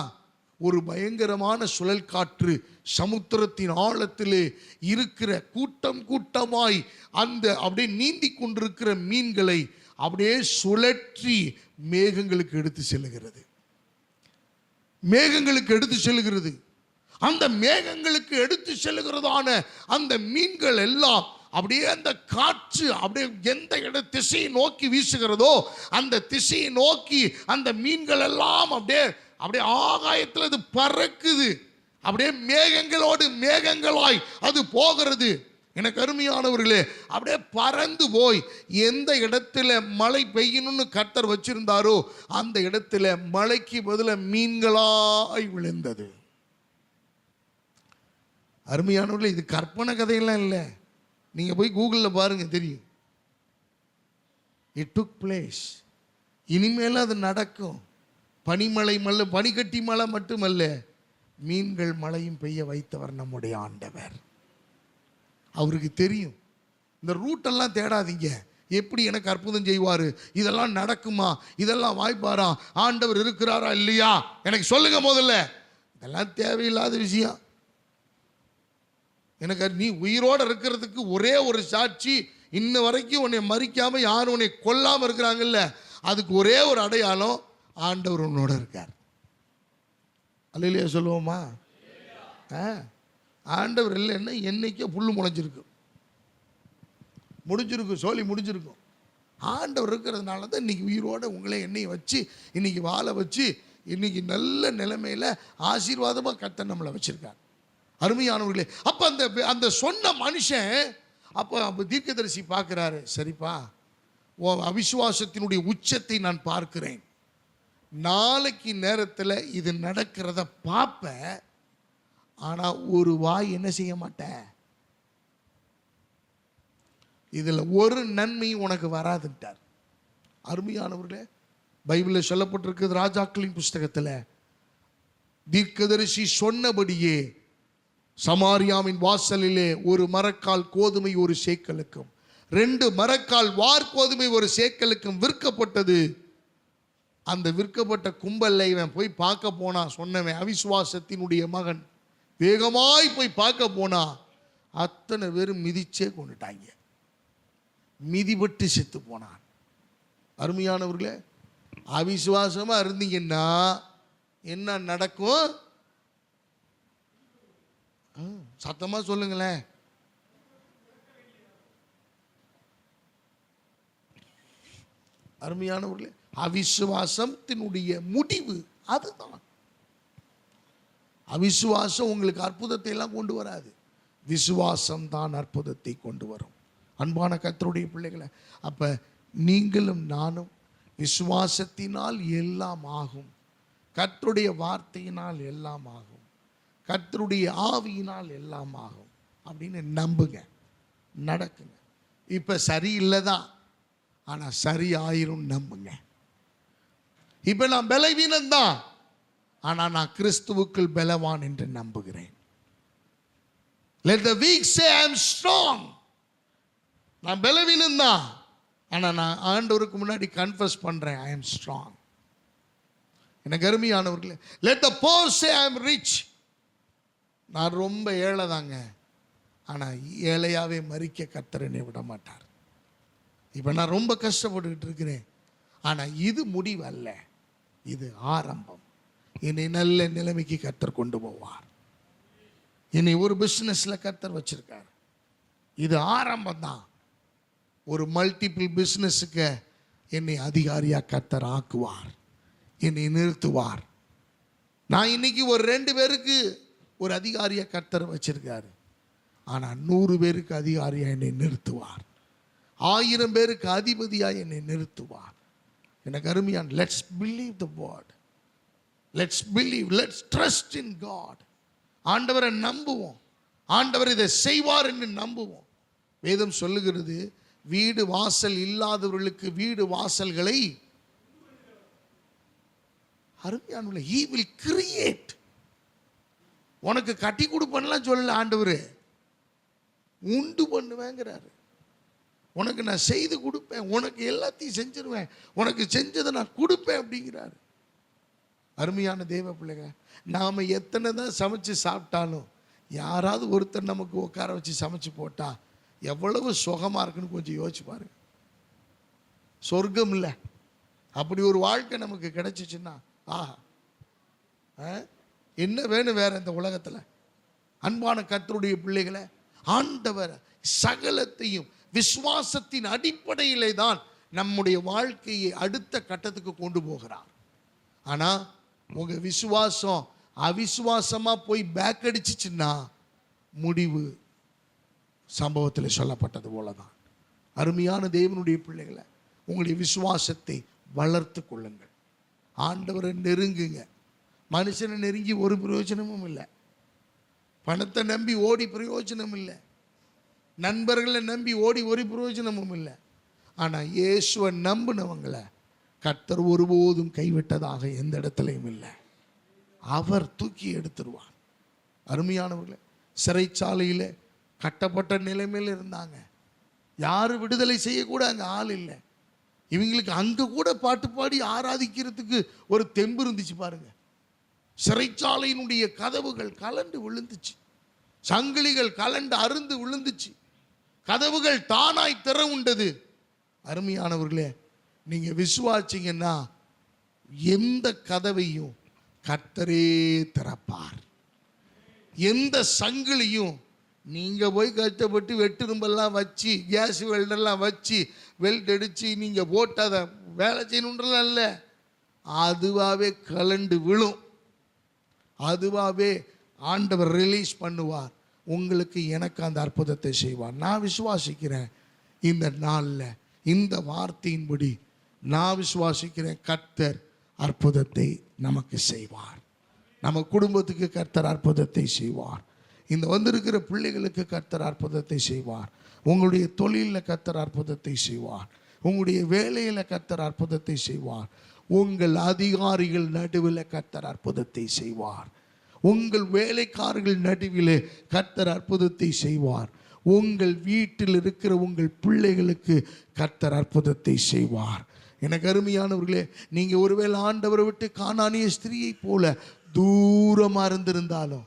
[SPEAKER 1] ஒரு பயங்கரமான சுழல் காற்று சமுத்திரத்தின் ஆழத்திலே இருக்கிற கூட்டம் கூட்டமாய் அந்த அப்படியே நீந்தி கொண்டிருக்கிற மீன்களை அப்படியே சுழற்றி மேகங்களுக்கு எடுத்து செல்லுகிறது. அந்த மேகங்களுக்கு எடுத்து செல்லுகிறதான அந்த மீன்கள் எல்லாம் அப்படியே அந்த காற்று அப்படியே எந்த திசையை நோக்கி வீசுகிறதோ அந்த திசையை நோக்கி அந்த மீன்கள் எல்லாம் அப்படியே அப்படியே ஆகாயத்தில் அது பறக்குது. அப்படியே மேகங்களோடு மேகங்களாய் அது போகிறது. எனக்கு அருமையானவர்களே, அப்படியே பறந்து போய் எந்த இடத்துல மழை பெய்யணும்னு கர்த்தர் வச்சிருந்தாரோ அந்த இடத்துல மழைக்கு பதில மீன்களாய் விழுந்தது. அருமையானவர்களே, இது கற்பனை கதையெல்லாம் இல்லை. நீங்க போய் கூகுளில் பாருங்க, தெரியும். It took place. இனிமேல் அது நடக்கும். பனிமழை மல்ல, பனிக்கட்டி மழை மட்டுமல்ல, மீன்கள் மழையும் பெய்ய வைத்தவர் நம்முடைய ஆண்டவர். அவருக்கு தெரியும். இந்த ரூட்டெல்லாம் தேடாதீங்க. எப்படி எனக்கு அற்புதம் செய்வார், இதெல்லாம் நடக்குமா, இதெல்லாம் வாய்ப்பாரா, ஆண்டவர் இருக்கிறாரா இல்லையா எனக்கு சொல்லுங்க முதல்ல. இதெல்லாம் தேவையில்லாத விஷயம். எனக்கு நீ உயிரோடு இருக்கிறதுக்கு ஒரே ஒரு சாட்சி, இன்ன வரைக்கும் உன்னை மறிக்காம யாரும் உன்னை கொல்லாமல் இருக்கிறாங்கல்ல, அதுக்கு ஒரே ஒரு அடையாளம், ஆண்டவர் உன்னோட இருக்கார். அல்லையா சொல்லுவோமா? ஆண்டவர் இல்லைன்னா என்னைக்கோ புல்லு முடிஞ்சிருக்கும், சோழி முடிஞ்சிருக்கும். ஆண்டவர் இருக்கிறதுனால தான் இன்னைக்கு உயிரோட உங்களை என்னையை வச்சு இன்னைக்கு வாழ வச்சு இன்னைக்கு நல்ல நிலைமையில ஆசீர்வாதமாக கர்த்தர் நம்மளை வச்சிருக்கார். அருமையானவர்களே, அப்போ அந்த சொன்ன மனுஷன் அப்போ தீர்க்கதரிசி பார்க்குறாரு, சரிப்பா அவிசுவாசத்தினுடைய உச்சத்தை நான் பார்க்கிறேன், நாளைக்கு நேரத்தில் இது நடக்கிறத பார்ப்பேன், ஆனால் ஒரு வாய் என்ன செய்ய மாட்டேன், இதில் ஒரு நன்மையும் உனக்கு வராதுன்ட்டார். அருமையானவர்களே, பைபிளில் சொல்லப்பட்டிருக்கிறது, ராஜாக்களின் புஸ்தகத்தில் தீர்க்கதரிசி சொன்னபடியே சமாரியாவின் வாசலிலே ஒரு மரக்கால் கோதுமை ஒரு சேக்கலுக்கும் 2 மரக்கால் வார்கோதுமை ஒரு சேக்கலுக்கும் விற்கப்பட்டது. அந்த விற்கப்பட்ட கும்பல்ல இவன் போய் பார்க்க போனா, சொன்னவன் அவிசுவாசத்தினுடைய மகன் வேகமாய் போய் பார்க்க போனா, அத்தனை பேரும் மிதிச்சே கொண்டுட்டாங்க, மிதிபட்டு செத்து போனான். அருமையானவர்களே, அவிசுவாசமா இருந்தீங்கன்னா என்ன நடக்கும்? சத்தமா சொல்லுங்களேன். அருமையானவர்களே, அவிசுவாசத்தினுடைய முடிவு அதுதான். அவிசுவாசம் உங்களுக்கு அற்புதத்தை எல்லாம் கொண்டு வராது, விசுவாசம் தான் அற்புதத்தை கொண்டு வரும். அன்பான கர்த்தருடைய பிள்ளைகளை, அப்ப நீங்களும் நானும் விசுவாசத்தினால் எல்லாம் ஆகும், கர்த்தருடைய வார்த்தையினால் எல்லாம் ஆகும், கர்த்தருடைய ஆவியினால் எல்லாம் ஆகும் அப்படின்னு நம்புங்க, நடக்குங்க. இப்ப சரியில்லைதான், ஆனா சரி ஆயிரும் நம்புங்க. இப்ப நான் பலவீனம் தான், ஆனா நான் கிறிஸ்துவுக்குள் பலவான் என்று நம்புகிறேன். Let the weak say I am strong. நான் பலவீனம் தான், ஆனா நான் ஆண்டவருக்கு முன்னாடி கன்ஃபஸ் பண்றேன், I am strong. எனக்கு அருமையானவர்களே, let the poor say I am rich. நான் ரொம்ப ஏழை தாங்க, ஆனால் ஏழையாவே மறிக்க கர்த்தர் என்னை விட மாட்டார். இப்போ நான் ரொம்ப கஷ்டப்பட்டுக்கிட்டு இருக்கிறேன், ஆனால் இது முடிவு அல்ல, இது ஆரம்பம். என்னை நல்ல நிலைமைக்கு கர்த்தர் கொண்டு போவார். என்னை ஒரு பிஸ்னஸில் கர்த்தர் வச்சிருக்கார், இது ஆரம்பம் தான். ஒரு மல்டிபிள் பிஸ்னஸுக்கு என்னை அதிகாரியாக கர்த்தர் ஆக்குவார், என்னை நிறுத்துவார். நான் இன்னைக்கு ஒரு 2 பேருக்கு ஒரு அதிகாரியை கர்த்தர் வச்சிருக்காரு, ஆனால் 100 பேருக்கு அதிகாரியாக என்னை நிறுத்துவார், 1000 பேருக்கு அதிபதியாக என்னை நிறுத்துவார். எனக்கு அருமையான, let's believe the word, let's believe, let's trust in God. ஆண்டவரை நம்புவோம், ஆண்டவர் இதை செய்வார் என்று நம்புவோம். வேதம் சொல்லுகிறது, வீடு வாசல் இல்லாதவர்களுக்கு வீடு வாசல்களை அருமையான he will create. உனக்கு கட்டி கொடுப்பேன்லாம் சொல்லல ஆண்டவர், உண்டு பண்ணுவேங்கிறாரு. உனக்கு நான் செய்து கொடுப்பேன், உனக்கு எல்லாத்தையும் செஞ்சிருவேன், உனக்கு செஞ்சதை நான் கொடுப்பேன் அப்படிங்கிறாரு. அருமையான தேவ பிள்ளைங்க, நாம் எத்தனை தான் சமைச்சு சாப்பிட்டாலும் யாராவது ஒருத்தர் நமக்கு உட்கார வச்சு சமைச்சு போட்டா எவ்வளவு சுகமாக இருக்குன்னு கொஞ்சம் யோசிச்சு பாருங்க. சொர்க்கம் இல்லை, அப்படி ஒரு வாழ்க்கை நமக்கு கிடைச்சிச்சுன்னா ஆஹா, என்ன வேணும் வேற இந்த உலகத்தில்? அன்பான கர்த்தருடைய பிள்ளைகளை, ஆண்டவர் சகலத்தையும் விசுவாசத்தின் அடிப்படையிலே தான் நம்முடைய வாழ்க்கையை அடுத்த கட்டத்துக்கு கொண்டு போகிறார். ஆனால் உங்கள் விசுவாசம் அவிசுவாசமாக போய் பேக் அடிச்சிச்சுன்னா முடிவு சம்பவத்தில் சொல்லப்பட்டது போல தான். அருமையான தேவனுடைய பிள்ளைகளை, உங்களுடைய விசுவாசத்தை வளர்த்து கொள்ளுங்கள். ஆண்டவரை நெருங்குங்க. மனுஷனை நெருங்கி ஒரு பிரயோஜனமும் இல்லை. பணத்தை நம்பி ஓடி பிரயோஜனம் இல்லை. நண்பர்களை நம்பி ஓடி ஒரு பிரயோஜனமும் இல்லை. ஆனால் இயேசுவை நம்பினவங்களை கர்த்தர் ஒருபோதும் கைவிட்டதாக எந்த இடத்துலையும் இல்லை. அவர் தூக்கி எடுத்துருவார். அருமையானவர்களே, சிறைச்சாலையில் கட்டப்பட்ட நிலைமையில் இருந்தாங்க. யாரும் விடுதலை செய்யக்கூட அங்கே ஆள் இல்லை. இவங்களுக்கு அங்கே கூட பாட்டு பாடி ஆராதிக்கிறதுக்கு ஒரு தெம்பு இருந்துச்சு பாருங்க. சிறைச்சாலையினுடைய கதவுகள் கலண்டு விழுந்துச்சு, சங்கிலிகள் கலண்டு அருந்து விழுந்துச்சு, கதவுகள் தானாய் திற உண்டது. அருமையானவர்களே, நீங்கள் விசுவாசிங்கன்னா எந்த கதவையும் கர்த்தரே திறப்பார். எந்த சங்கிலியும் நீங்கள் போய் கஷ்டப்பட்டு வெட்டுரும்பெல்லாம் வச்சு, கேஸ் வெல்டெல்லாம் வச்சு வெல்ட் அடித்து நீங்கள் போட்டு அதை வேலை செய்யணுன்றலாம் இல்லை. அதுவாகவே கலண்டு விழும். அதுவாகவே ஆண்டவர் ரிலீஸ் பண்ணுவார். உங்களுக்கு எனக்கு அந்த அற்புதத்தை செய்வார். நான் விசுவாசிக்கிறேன். இந்த நாளில் இந்த வார்த்தையின்படி நான் விசுவாசிக்கிறேன். கர்த்தர் அற்புதத்தை நமக்கு செய்வார். நம்ம குடும்பத்துக்கு கர்த்தர் அற்புதத்தை செய்வார். இந்த வந்திருக்கிற பிள்ளைகளுக்கு கர்த்தர் அற்புதத்தை செய்வார். உங்களுடைய தொழிலில் கர்த்தர் அற்புதத்தை செய்வார். உங்களுடைய வேலையில் கர்த்தர் அற்புதத்தை செய்வார். உங்கள் அதிகாரிகள் நடுவில் கர்த்தர் அற்புதத்தை செய்வார். உங்கள் வேலைக்காரர்கள் நடுவிலே கர்த்தர் அற்புதத்தை செய்வார். உங்கள் வீட்டில் இருக்கிற உங்கள் பிள்ளைகளுக்கு கர்த்தர் அற்புதத்தை செய்வார். எனக்கு அருமையானவர்களே, நீங்கள் ஒருவேளை ஆண்டவரை விட்டு கானானிய ஸ்திரியை போல தூரமாக இருந்திருந்தாலும்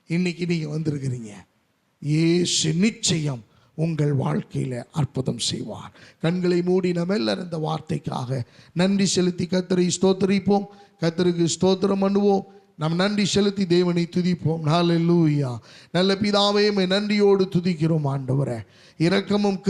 [SPEAKER 1] இன்னைக்கு நீங்கள் வந்திருக்கிறீங்க. இயேசு நிச்சயம் உங்கள் வாழ்க்கையில் அற்புதம் செய்வார். கண்களை மூடி நம்ம எல்லாரும் இந்த வார்த்தைக்காக நன்றி செலுத்தி கர்த்தரை ஸ்தோத்திரிப்போம். கர்த்தருக்கு ஸ்தோத்திரம் பண்ணுவோம். நாம் நன்றி செலுத்தி தேவனை துதிப்போம். ஹல்லேலூயா. நல்ல பிதாவே, நன்றியோடு துதிக்கிறோம். ஆண்டவரே, இரக்கமும்